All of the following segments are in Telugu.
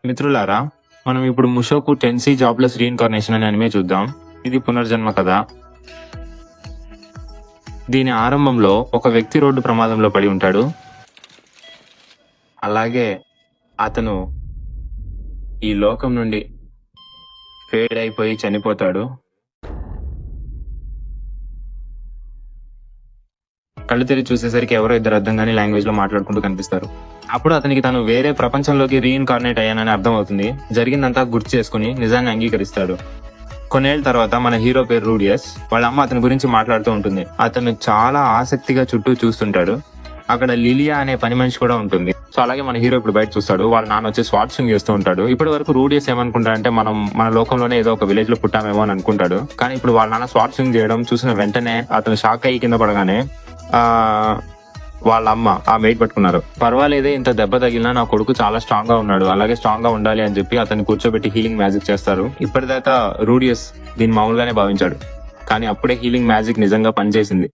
మిత్రులారా, మనం ఇప్పుడు ముషోకు టెన్సీ జాబ్లెస్ రీఇన్కార్నేషన్ అనే అనిమే చూద్దాం. ఇది పునర్జన్మ కథ. దీని ఆరంభంలో ఒక వ్యక్తి రోడ్డు ప్రమాదంలో పడి ఉంటాడు. అలాగే అతను ఈ లోకం నుండి ఫేడ్ అయిపోయి చనిపోతాడు. కళ్ళు తెరిచి చూసేసరికి ఎవరో ఇద్దరు అర్థం కాని లాంగ్వేజ్ లో మాట్లాడుకుంటూ కనిపిస్తారు. అప్పుడు అతనికి తను వేరే ప్రపంచంలోకి రీఇన్కార్నేట్ అయ్యానని అర్థం అవుతుంది. జరిగిందంతా గుర్తు చేసుకుని నిజాన్ని అంగీకరిస్తాడు. కొన్నేళ్ల తర్వాత మన హీరో పేరు రూడియస్. వాళ్ళ అమ్మ అతని గురించి మాట్లాడుతూ ఉంటుంది. అతను చాలా ఆసక్తిగా చుట్టూ చూస్తుంటాడు. అక్కడ లిలియా అనే పని మనిషి కూడా ఉంటుంది. సో అలాగే మన హీరో ఇప్పుడు బయట చూస్తాడు. వాళ్ళ నాన్న వచ్చి స్వాట్ స్వింగ్ చేస్తూ ఉంటాడు. ఇప్పటి వరకు రూడియస్ ఏమనుకుంటాడంటే మనం మన లోకంలోనే ఏదో ఒక విలేజ్ లో పుట్టామేమో అని అనుకుంటాడు. కానీ ఇప్పుడు వాళ్ళ నాన్న స్వాట్ స్వింగ్ చేయడం చూసిన వెంటనే అతను షాక్ అయ్యి కింద పడగానే వాళ్ళ అమ్మ ఆ వెయిట్ పట్టుకున్నారు. పర్వాలేదే, ఇంత దెబ్బ తగిలినా నా కొడుకు చాలా స్ట్రాంగ్ గా ఉన్నాడు, అలాగే స్ట్రాంగ్ గా ఉండాలి అని చెప్పి అతన్ని కూర్చోబెట్టి హీలింగ్ మ్యాజిక్ చేస్తారు. ఇప్పటిదాకా రూడియస్ దీన్ని మామూలుగానే భావించాడు, కానీ అప్పుడే హీలింగ్ మ్యాజిక్ నిజంగా పనిచేసింది.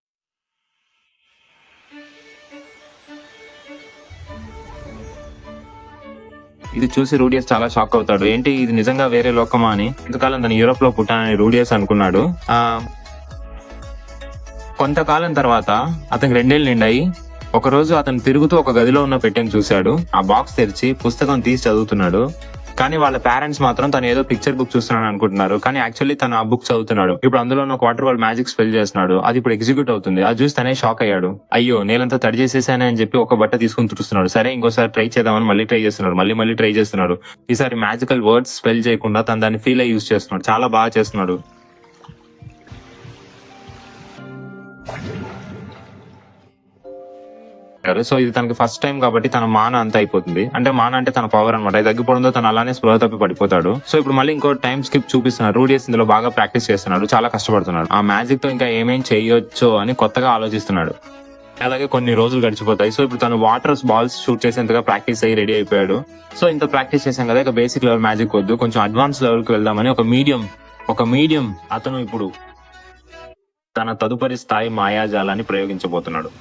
ఇది చూసి రూడియస్ చాలా షాక్ అవుతాడు. ఏంటి ఇది నిజంగా వేరే లోకమా అని. ఇంతకాలం తను యూరోప్ లో పుట్టానని రూడియస్ అనుకున్నాడు. కొంతకాలం తర్వాత అతనికి 2 ఏళ్ళు నిండాయి. ఒకరోజు అతను తిరుగుతూ ఒక గదిలో ఉన్న పెట్టెను చూశాడు. ఆ బాక్స్ తెరిచి పుస్తకం తీసి చదువుతున్నాడు. కానీ వాళ్ళ పేరెంట్స్ మాత్రం తను ఏదో పిక్చర్ బుక్ చూస్తున్నాడు అనుకుంటున్నారు, కానీ యాక్చువల్లీ తను ఆ బుక్ చదువుతున్నాడు. ఇప్పుడు అందులో ఒక వాటర్ బాల్ మ్యాజిక్ స్పెల్ చేస్తున్నాడు. అది ఇప్పుడు ఎగ్జిక్యూట్ అవుతుంది. అది చూసి తనే షాక్ అయ్యాడు. అయ్యో, నేనంతా తడి చేసేసానే అని చెప్పి ఒక బట్ట తీసుకుని చూస్తున్నాడు. సరే ఇంకోసారి ట్రై చేద్దామని మళ్ళీ ట్రై చేస్తున్నాడు. మళ్ళీ ట్రై చేస్తున్నాడు. ఈసారి మ్యాజికల్ వర్డ్స్ స్పెల్ చేయకుండా తను దాన్ని ఫీల్ అయ్యి యూజ్ చేస్తున్నాడు. చాలా బాగా చేస్తున్నాడు. సో ఇది తనకి ఫస్ట్ టైం కాబట్టి తన మాన అంత అయిపోతుంది. అంటే మాన అంటే తన పవర్ అనమాట. ఇది తగ్గిపోవడంతో తను అలానే స్పృహ తప్పి పడిపోతాడు. సో ఇప్పుడు మళ్ళీ ఇంకో టైం స్కిప్ చూపిస్తున్నారు. రూడియస్ ఇందులో బాగా ప్రాక్టీస్ చేస్తున్నాడు, చాలా కష్టపడుతున్నాడు. ఆ మ్యాజిక్ తో ఇంకా ఏమేం చేయొచ్చో అని కొత్తగా ఆలోచిస్తున్నాడు. అలాగే కొన్ని రోజులు గడిచిపోతాయి. సో ఇప్పుడు తను వాటర్ బాల్స్ షూట్ చేసేంతగా ప్రాక్టీస్ అయ్యి రెడీ అయిపోయాడు. సో ఇంత ప్రాక్టీస్ చేసాం కదా, ఇక బేసిక్ లెవెల్ మ్యాజిక్ వద్దు, కొంచెం అడ్వాన్స్ లెవెల్ కి వెళ్దామని ఒక మీడియం అతను ఇప్పుడు తన తదుపరి స్థాయి మాయాజాలాన్ని ప్రయోగించబోతున్నాడు.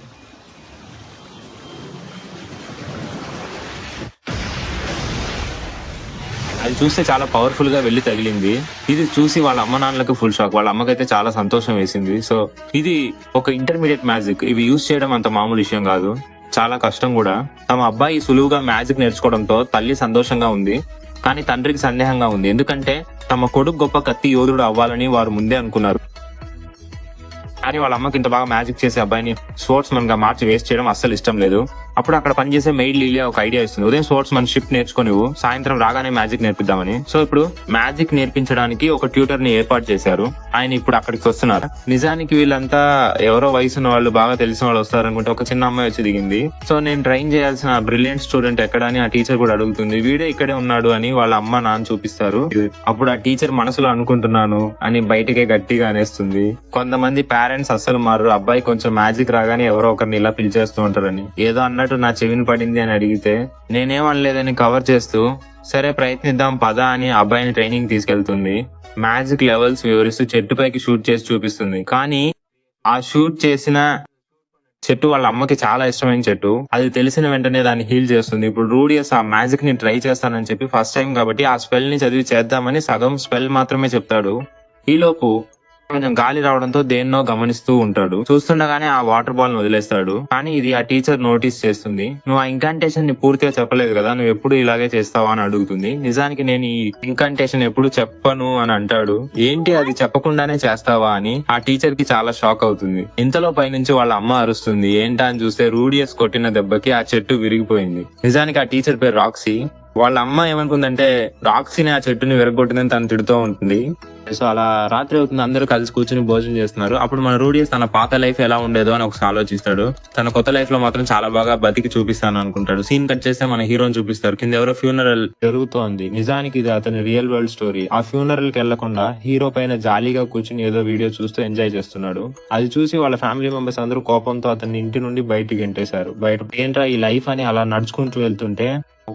అది చూస్తే చాలా పవర్ఫుల్ గా వెళ్లి తగిలింది. ఇది చూసి వాళ్ళ అమ్మ నాన్నలకు ఫుల్ షాక్. వాళ్ళ అమ్మకైతే చాలా సంతోషం వేసింది. సో ఇది ఒక ఇంటర్మీడియట్ మ్యాజిక్. ఇవి యూజ్ చేయడం అంత మామూలు విషయం కాదు, చాలా కష్టం కూడా. తమ అబ్బాయి సులువుగా మ్యాజిక్ నేర్చుకోవడంతో తల్లి సంతోషంగా ఉంది, కానీ తండ్రికి సందేహంగా ఉంది. ఎందుకంటే తమ కొడుకు గొప్ప కత్తి యోధుడు అవ్వాలని వారు ముందే అనుకున్నారు. కానీ వాళ్ళ అమ్మకి ఇంత బాగా మ్యాజిక్ చేసే అబ్బాయిని స్పోర్ట్స్ మన్ గా మార్చి వేస్ట్ చేయడం అస్సలు ఇష్టం లేదు. అప్పుడు అక్కడ పనిచేసే మెయిడ్ లిలియా ఒక ఐడియా ఇస్తుంది. ఉదయం స్పోర్ట్స్ మన్ షిప్ నేర్చుకుని సాయంత్రం రాగానే మ్యాజిక్ నేర్పిద్దామని. సో ఇప్పుడు మ్యాజిక్ నేర్పించడానికి ఒక ట్యూటర్ ని ఏర్పాటు చేశారు. ఆయన ఇప్పుడు అక్కడికి వస్తున్నారు. నిజానికి వీళ్ళంతా ఎవరో వయసున్న వాళ్ళు, బాగా తెలిసిన వాళ్ళు వస్తారనుకుంటే ఒక చిన్న అమ్మాయి వచ్చి దిగింది. సో నేను ట్రైన్ చేయాల్సిన బ్రిలియంట్ స్టూడెంట్ ఎక్కడ అని ఆ టీచర్ కూడా అడుగుతుంది. వీడే ఇక్కడే ఉన్నాడు అని వాళ్ళ అమ్మ నాన్న చూపిస్తారు. అప్పుడు ఆ టీచర్ మనసులో అనుకుంటున్నాను అని బయటకే గట్టిగా అనేస్తుంది. కొంతమంది పేరెంట్స్ అస్సలు మారు. అబ్బాయి కొంచెం మ్యాజిక్ రాగానే ఎవరో ఒకరిని ఇలా పిలిచేస్తూ ఉంటారని. ఏదో అన్నట్టు నా చెవిని పడింది అని అడిగితే నేనేమనలేదని కవర్ చేస్తూ సరే ప్రయత్నిద్దాం పద అని అబ్బాయిని ట్రైనింగ్ తీసుకెళ్తుంది. మ్యాజిక్ లెవెల్స్ వివరిస్తూ చెట్టుపైకి షూట్ చేసి చూపిస్తుంది. కానీ ఆ షూట్ చేసిన చెట్టు వాళ్ళ అమ్మకి చాలా ఇష్టమైన చెట్టు. అది తెలిసిన వెంటనే దాన్ని హీల్ చేస్తుంది. ఇప్పుడు రూడియస్ ఆ మ్యాజిక్ ని ట్రై చేస్తానని చెప్పి ఫస్ట్ టైం కాబట్టి ఆ స్పెల్ ని చదివి చేద్దామని సగం స్పెల్ మాత్రమే చెప్తాడు. ఈలోపు కొంచెం గాలి రావడంతో దేన్నో గమనిస్తూ ఉంటాడు. చూస్తుండగానే ఆ వాటర్ బాల్ ను వదిలేస్తాడు. కానీ ఇది ఆ టీచర్ నోటీస్ చేస్తుంది. నువ్వు ఆ ఇంకాంటేషన్ ని పూర్తిగా చెప్పలేదు కదా, నువ్వు ఎప్పుడు ఇలాగే చేస్తావా అని అడుగుతుంది. నిజానికి నేను ఈ ఇంకాంటేషన్ ఎప్పుడు చెప్పను అని అంటాడు. ఏంటి అది చెప్పకుండానే చేస్తావా అని ఆ టీచర్ కి చాలా షాక్ అవుతుంది. ఇంతలో పైనుంచి వాళ్ళ అమ్మ అరుస్తుంది. ఏంటా అని చూస్తే రూడియస్ కొట్టిన దెబ్బకి ఆ చెట్టు విరిగిపోయింది. నిజానికి ఆ టీచర్ పేరు రాక్సీ. వాళ్ళ అమ్మ ఏమనుకుందంటే రాక్సీని ఆ చెట్టుని విరగొట్టిందని తను తిడుతూ ఉంటుంది. సో అలా రాత్రి అవుతుంది, అందరూ కలిసి కూర్చుని భోజనం చేస్తున్నారు. అప్పుడు మన రూడియస్ తన పాత లైఫ్ ఎలా ఉండేదో అని ఒకసారి ఆలోచిస్తాడు. తన కొత్త లైఫ్ లో మాత్రం చాలా బాగా బతికి చూపిస్తాను అనుకుంటాడు. సీన్ కట్ చేస్తే మన హీరోని చూపిస్తారు. కింద ఎవరో ఫ్యూనరల్ జరుగుతోంది. నిజానికి ఇది అతని రియల్ వరల్డ్ స్టోరీ. ఆ ఫ్యూనరల్ కి వెళ్లకుండా హీరో పైన జాలీగా కూర్చుని ఏదో వీడియో చూస్తూ ఎంజాయ్ చేస్తున్నాడు. అది చూసి వాళ్ళ ఫ్యామిలీ మెంబర్స్ అందరూ కోపంతో అతన్ని ఇంటి నుండి బయటికి గెంటేశారు. బయట ఏంట్రా ఈ లైఫ్ అని అలా నడుచుకుంటూ వెళ్తుంటే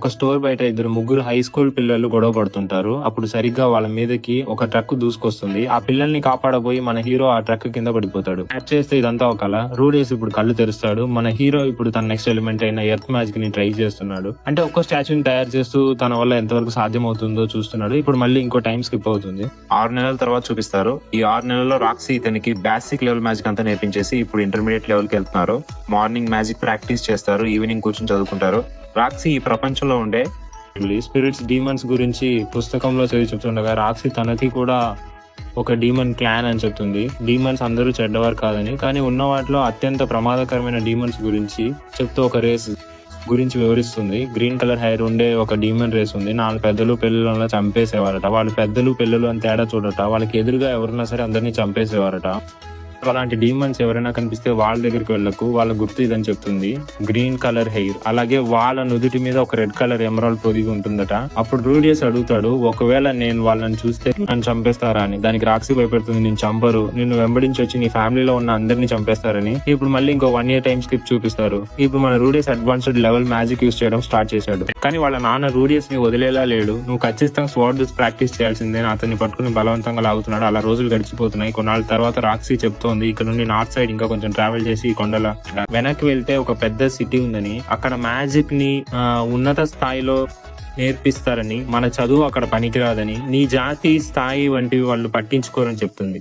ఒక స్టోర్ బయట ముగ్గురు హై స్కూల్ పిల్లలు గొడవ పడుతుంటారు. అప్పుడు సరిగ్గా వాళ్ళ మీదకి ఒక ట్రక్ దూసుకొస్తుంది. ఆ పిల్లల్ని కాపాడబోయి మన హీరో ఆ ట్రక్ కింద పడిపోతాడు. యాడ్ చేస్తే ఇదంతా ఒక కళ. రూడీస్ ఇప్పుడు కళ్ళు తెరుస్తాడు. మన హీరో ఇప్పుడు తన నెక్స్ట్ ఎలిమెంట్ అయిన ఎర్త్ మ్యాజిక్ ని ట్రై చేస్తున్నాడు. అంటే ఒక్కో స్టాచ్యూని తయారు చేస్తూ తన వల్ల ఎంతవరకు సాధ్యమవుతుందో చూస్తున్నాడు. ఇప్పుడు మళ్ళీ ఇంకో టైం స్కిప్ అవుతుంది. 6 నెలల తర్వాత చూపిస్తారు. ఈ 6 నెలల్లో రాక్సీ ఇతనికి బేసిక్ లెవెల్ మ్యాజిక్ అంతా నేర్పించేసి ఇప్పుడు ఇంటర్మీడియట్ లెవెల్ కి వెళ్తున్నారు. మార్నింగ్ మ్యాజిక్ ప్రాక్టీస్ చేస్తారు, ఈవినింగ్ కూర్చొని చదువుకుంటారు. రాక్సీ ఈ ప్రపంచంలో ఉండే స్పిరిట్స్, డీమన్స్ గురించి పుస్తకంలో చదివి చెప్తుండగా రాక్సీ తనకి కూడా ఒక డీమన్ క్లాన్ అని చెప్తుంది. డీమన్స్ అందరూ చెడ్డవారు కాదని, కానీ ఉన్న వాటిలో అత్యంత ప్రమాదకరమైన డీమన్స్ గురించి చెప్తూ ఒక రేస్ గురించి వివరిస్తుంది. గ్రీన్ కలర్ హెయిర్ ఉండే ఒక డీమన్ రేస్ ఉంది. 4 పెద్దలు పిల్లలను చంపేసేవారట. వాళ్ళు పెద్దలు పిల్లలు అని తేడా చూడట. వాళ్ళకి ఎదురుగా ఎవరైనా సరే అందరినీ చంపేసేవారట. అలాంటి డీమన్స్ ఎవరైనా కనిపిస్తే వాళ్ళ దగ్గరికి వెళ్ళకు, వాళ్ళ గుర్తు ఇదని చెప్తుంది. గ్రీన్ కలర్ హెయిర్, అలాగే వాళ్ళ నుదుటి మీద ఒక రెడ్ కలర్ ఎమరాల్డ్ పొదిగి ఉంటుందట. అప్పుడు రూడియస్ అడుగుతాడు, ఒకవేళ నేను వాళ్ళని చూస్తే నన్ను చంపేస్తారా అని. దానికి రాక్సీ భయపెడుతుంది, నేను చంపరు, నిన్ను వెంబడించి వచ్చి నీ ఫ్యామిలీలో ఉన్న అందరినీ చంపేస్తారని. ఇప్పుడు మళ్ళీ ఇంకో 1 year టైం స్కిప్ చూపిస్తారు. ఇప్పుడు మన రూడియస్ అడ్వాన్స్డ్ లెవెల్ మ్యాజిక్ యూస్ చేయడం స్టార్ట్ చేశాడు. కానీ వాళ్ళ నాన్న రూడియస్ ని వదిలేలా లేడు. నువ్వు ఖచ్చితంగా స్వార్డ్ ప్రాక్టీస్ చేయాల్సిందే, అతన్ని పట్టుకుని బలవంతంగా లాగుతున్నాడు. అలా రోజులు గడిచిపోతున్నాయి. కొన్నాళ్ళ తర్వాత రాక్సీ చెప్తోంది, ఇక్కడ నుండి నార్త్ సైడ్ ఇంకా కొంచెం ట్రావెల్ చేసి ఈ కొండల వెనక్కి వెళ్తే ఒక పెద్ద సిటీ ఉందని, అక్కడ మ్యాజిక్ ని ఉన్నత స్థాయిలో నేర్పిస్తారని, మన చదువు అక్కడ పనికిరాదని, నీ జాతి స్థాయి వంటివి వాళ్ళు పట్టించుకోరని చెప్తుంది.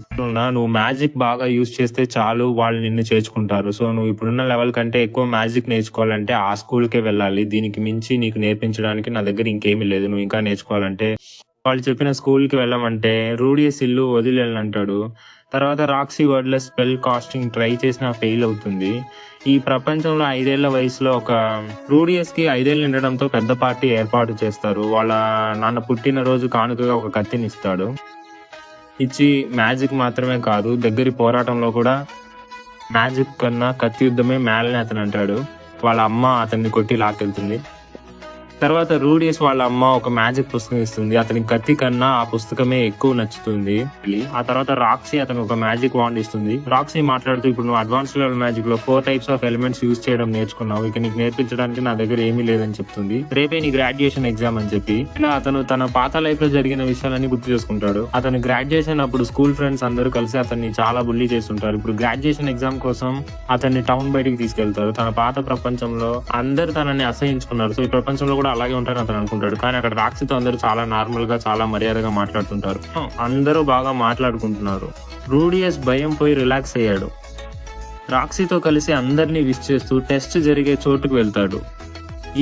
నువ్వు మ్యాజిక్ బాగా యూజ్ చేస్తే చాలు, వాళ్ళు నిన్ను చేర్చుకుంటారు. సో నువ్వు ఇప్పుడున్న లెవెల్ కంటే ఎక్కువ మ్యాజిక్ నేర్చుకోవాలంటే ఆ స్కూల్ కే వెళ్ళాలి. దీనికి మించి నీకు నేర్పించడానికి నా దగ్గర ఇంకేమీ లేదు. నువ్వు ఇంకా నేర్చుకోవాలంటే వాళ్ళు చెప్పిన స్కూల్ కి వెళ్ళమంటే రూడియస్ ఇల్లు వదిలేనంటాడు. తర్వాత Roxy wordless spell casting try చేసినా ఫెయిల్ అవుతుంది. ఈ ప్రపంచంలో 5 ఏళ్ల వయసులో ఒక రూడియస్ కి 5 ఏళ్ళు నిండడంతో పెద్ద పార్టీ ఏర్పాటు చేస్తారు. వాళ్ళ నాన్న పుట్టినరోజు కానుకగా ఒక కత్తిని ఇస్తాడు. ఇచ్చి మ్యాజిక్ మాత్రమే కాదు, దగ్గరి పోరాటంలో కూడా మ్యాజిక్ కన్నా కత్తి యుద్ధమే మేలని అతను అంటాడు. వాళ్ళ అమ్మ అతన్ని కొట్టి లాక్కెళ్తుంది. తర్వాత రూడియస్ వాళ్ళ అమ్మ ఒక మ్యాజిక్ పుస్తకం ఇస్తుంది. అతనికి కత్తి కన్నా ఆ పుస్తకమే ఎక్కువ నచ్చుతుంది. ఆ తర్వాత రాక్సీ అతను ఒక మ్యాజిక్ వాండ్ ఇస్తుంది. రాక్సీ మాట్లాడుతూ, ఇప్పుడు నువ్వు అడ్వాన్స్ లెవెల్ మ్యాజిక్ లో 4 types ఆఫ్ ఎలిమెంట్స్ యూజ్ చేయడం నేర్చుకున్నావు, ఇక నీకు నేర్పించడానికి నా దగ్గర ఏమీ లేదని చెప్తుంది. రేపే నీ గ్రాడ్యుయేషన్ ఎగ్జామ్ అని చెప్పి ఇలా అతను తన పాత లైఫ్ లో జరిగిన విషయాలన్నీ గుర్తు చేసుకుంటాడు. అతను గ్రాడ్యుయేషన్ అప్పుడు స్కూల్ ఫ్రెండ్స్ అందరూ కలిసి అతన్ని చాలా బుల్లీ చేస్తుంటారు. ఇప్పుడు గ్రాడ్యుయేషన్ ఎగ్జామ్ కోసం అతన్ని టౌన్ బయటికి తీసుకెళ్తారు. తన పాత ప్రపంచంలో అందరు తనని అసహించుకున్నారు. సో ఈ ప్రపంచంలో కూడా అలాగే ఉంటారని అతను అనుకుంటాడు. కానీ అక్కడ రాక్సీతో అందరూ చాలా నార్మల్ గా, చాలా మర్యాదగా మాట్లాడుతుంటారు. అందరూ బాగా మాట్లాడుకుంటున్నారు. రూడియస్ భయం పోయి రిలాక్స్ అయ్యాడు. రాక్సీతో కలిసి అందరినీ విష్ చేస్తూ టెస్ట్ జరిగే చోటుకు వెళ్తాడు.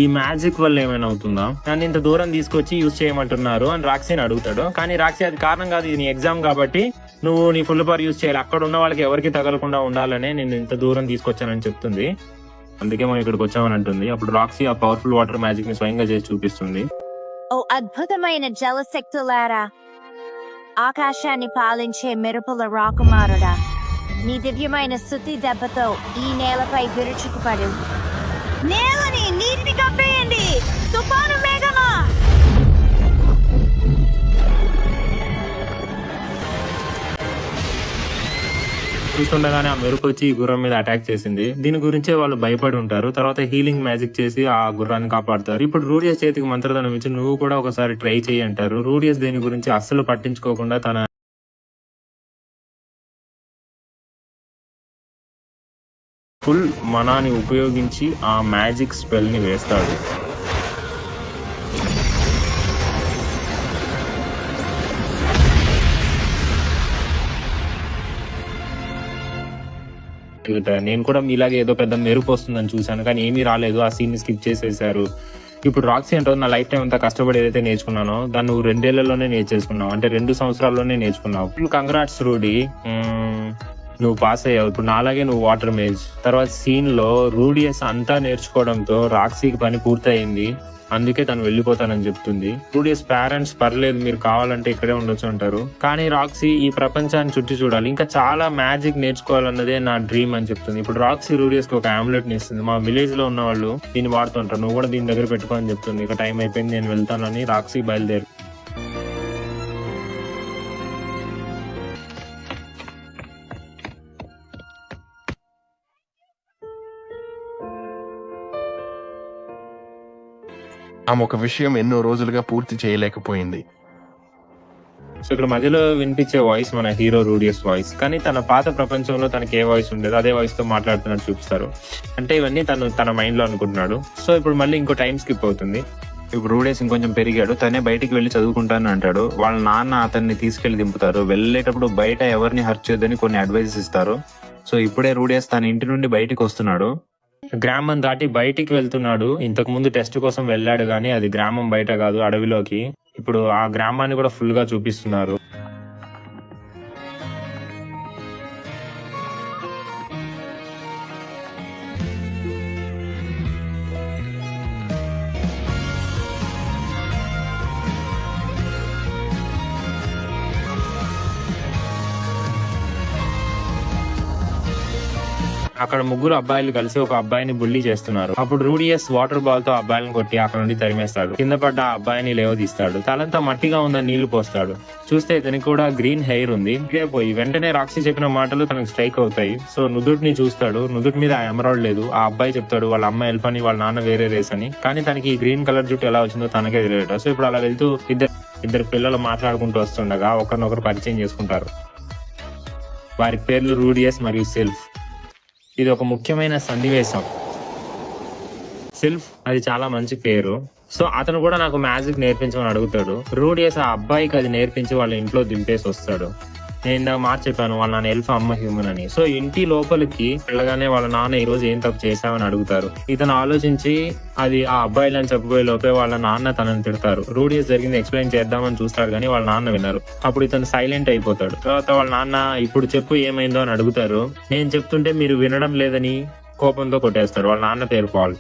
ఈ మ్యాజిక్ వల్ల ఏమైనా అవుతుందా, నన్ను ఇంత దూరం తీసుకొచ్చి యూజ్ చేయమంటున్నారు అని రాక్సీని అడుగుతాడు. కానీ రాక్సీ, అది కారణం కాదు, ఇది నీ ఎగ్జామ్ కాబట్టి నువ్వు నీ ఫుల్ పవర్ యూజ్ చేయాలి, అక్కడ ఉన్న వాళ్ళకి ఎవరికి తగలకుండా ఉండాలనే నేను ఇంత దూరం తీసుకొచ్చానని చెప్తుంది. అందుకే మనం ఇక్కడికి వచ్చామని అంటుంది. అప్పుడు రాక్సీ ఆ పవర్ఫుల్ వాటర్ మ్యాజిక్ ని స్వయంగా చేసి చూపిస్తుంది. ఓ అద్భుతమైన జలశక్తులారా, ఆకాశాన్ని పాలించే మెరుపుల రాకుమారుడా, నీ దివ్యమైన స్తుతి దెబ్బతో ఈ నేలపై విరుచుకుపడు. నేలని నీటిని కప్పేయండి, తుఫాను మేఘమా. చూస్తుండగానే ఆ మెరుపు వచ్చి ఈ గుర్రం మీద అటాక్ చేసింది. దీని గురించే వాళ్ళు భయపడి ఉంటారు. తర్వాత హీలింగ్ మ్యాజిక్ చేసి ఆ గుర్రాన్ని కాపాడుతారు. ఇప్పుడు రూడియస్ చేతికి మంత్రదనం ఇచ్చి నువ్వు కూడా ఒకసారి ట్రై చేయి అంటారు. రూడియస్ దీని గురించి అస్సలు పట్టించుకోకుండా తన ఫుల్ మనాని ఉపయోగించి ఆ మ్యాజిక్ స్పెల్ ని వేస్తాడు. నేను కూడా మీలాగే ఏదో పెద్ద మెరుపు వస్తుందని చూశాను, కానీ ఏమీ రాలేదు. ఆ సీన్ ని స్కిప్ చేసేసారు. ఇప్పుడు రాక్సీ అంటే నా లైఫ్ టైం అంతా కష్టపడి ఏదైతే నేర్చుకున్నానో దాన్ని నువ్వు 2 ఏళ్లలోనే నేర్చేసుకున్నావు, అంటే 2 సంవత్సరాల్లోనే నేర్చుకున్నావు. కంగ్రాట్స్ రూడీ, నువ్వు పాస్ అయ్యావు. ఇప్పుడు నాలాగే నువ్వు వాటర్ మేజ్. తర్వాత సీన్ లో రూడియస్ అంతా నేర్చుకోవడంతో రాక్సీకి పని పూర్తయింది. అందుకే తను వెళ్ళిపోతానని చెప్తుంది. రూడియస్ పేరెంట్స్ పర్లేదు, మీరు కావాలంటే ఇక్కడే ఉండొచ్చు అంటారు. కానీ రాక్సీ ఈ ప్రపంచాన్ని చుట్టి చూడాలి, ఇంకా చాలా మ్యాజిక్ నేర్చుకోవాలన్నదే నా డ్రీమ్ అని చెప్తుంది. ఇప్పుడు రాక్సీ రూడియస్ కి ఒక ఆమ్లెట్ ని ఇస్తుంది. మా విలేజ్ లో ఉన్న వాళ్ళు దీన్ని వాడుతుంటారు, నువ్వు కూడా దీని దగ్గర పెట్టుకో అని చెప్తుంది. ఇక టైం అయిపోయింది, నేను వెళ్తానని రాక్సీ బయలుదేరు. ఆమె ఒక విషయం ఎన్నో రోజులుగా పూర్తి చేయలేకపోయింది. సో ఇక్కడ మధ్యలో వినిపించే వాయిస్ మన హీరో రూడియస్ వాయిస్, కానీ తన పాత ప్రపంచంలో తనకి ఏ వాయిస్ ఉండేది అదే వాయిస్ తో మాట్లాడుతున్నట్టు చూపిస్తారు. అంటే ఇవన్నీ తన మైండ్ లో అనుకుంటున్నాడు. సో ఇప్పుడు మళ్ళీ ఇంకో టైం స్కిప్ అవుతుంది. ఇప్పుడు రూడియస్ ఇంకొంచెం పెరిగాడు, తనే బయటికి వెళ్ళి చదువుకుంటాను అంటాడు. వాళ్ళ నాన్న అతన్ని తీసుకెళ్లి దింపుతారు. వెళ్ళేటప్పుడు బయట ఎవరిని హర్ట్ చేయొద్దని కొన్ని అడ్వైజెస్ ఇస్తారు. సో ఇప్పుడే రూడియస్ తన ఇంటి నుండి బయటికి వస్తున్నాడు. గ్రామం దాటి బయటికి వెళ్తున్నాడు. ఇంతకు ముందు టెస్ట్ కోసం వెళ్ళాడు కానీ అది గ్రామం బయట కాదు, అడవిలోకి. ఇప్పుడు ఆ గ్రామాన్ని కూడా ఫుల్ గా చూపిస్తున్నారు. అక్కడ ముగ్గురు అబ్బాయిలు కలిసి ఒక అబ్బాయిని బుల్లీ చేస్తున్నారు. అప్పుడు రూడియస్ వాటర్ బాల్ తో అబ్బాయిని కొట్టి అక్కడ నుండి తరిమేస్తాడు. కింద పడ్డ ఆ అబ్బాయిని లేవదీస్తాడు. తలంతా మట్టిగా ఉందని నీళ్లు పోస్తాడు. చూస్తే ఇతనికి కూడా గ్రీన్ హెయిర్ ఉంది. పోయి వెంటనే రాక్షసి చెప్పిన మాటలు తనకు స్ట్రైక్ అవుతాయి. సో నుదుటిని చూస్తాడు. నుదుటి మీద ఎమరాల్డ్ లేదు. ఆ అబ్బాయి చెప్తాడు వాళ్ళ అమ్మ హెల్ప్ అని, వాళ్ళ నాన్న వేరే రేస్ అని. కానీ తనకి ఈ గ్రీన్ కలర్ జుట్టు ఎలా వచ్చిందో తనకే తెలియట. సో ఇప్పుడు అలా వెళ్తూ ఇద్దరు పిల్లలు మాట్లాడుకుంటూ వస్తుండగా ఒకరినొకరు పరిచయం చేసుకుంటారు. వారి పేర్లు రూడియస్ మరియు సెల్ఫ్. ఇది ఒక ముఖ్యమైన సన్నివేశం. సెల్ఫ్ అది చాలా మంచి పేరు. సో అతను కూడా నాకు మ్యాజిక్ నేర్పించమని అడుగుతాడు. రూడియస్ ఆ అబ్బాయికి అది నేర్పించి వాళ్ళ ఇంట్లో దింపేసి వస్తాడు. నేను ఇందాక మాట చెప్పాను వాళ్ళ నాన్న ఎల్ఫ్, అమ్మ హ్యూమన్ అని. సో ఇంటి లోపలికి వెళ్ళగానే వాళ్ళ నాన్న ఈ రోజు ఏం తప్పు చేశావని అడుగుతారు. ఇతను ఆలోచించి అది ఆ అబ్బాయిలని చెప్పబోయే లోపే వాళ్ళ నాన్న తనని తిడతారు. రూడియస్ జరిగింది ఎక్స్ప్లెయిన్ చేద్దామని చూస్తాడు కానీ వాళ్ళ నాన్న వినరు. అప్పుడు ఇతను సైలెంట్ అయిపోతాడు. తర్వాత వాళ్ళ నాన్న ఇప్పుడు చెప్పు ఏమైందో అని అడుగుతారు. నేను చెప్తుంటే మీరు వినడం లేదని కోపంతో కొట్టేస్తారు. వాళ్ళ నాన్న పేరు పాల్.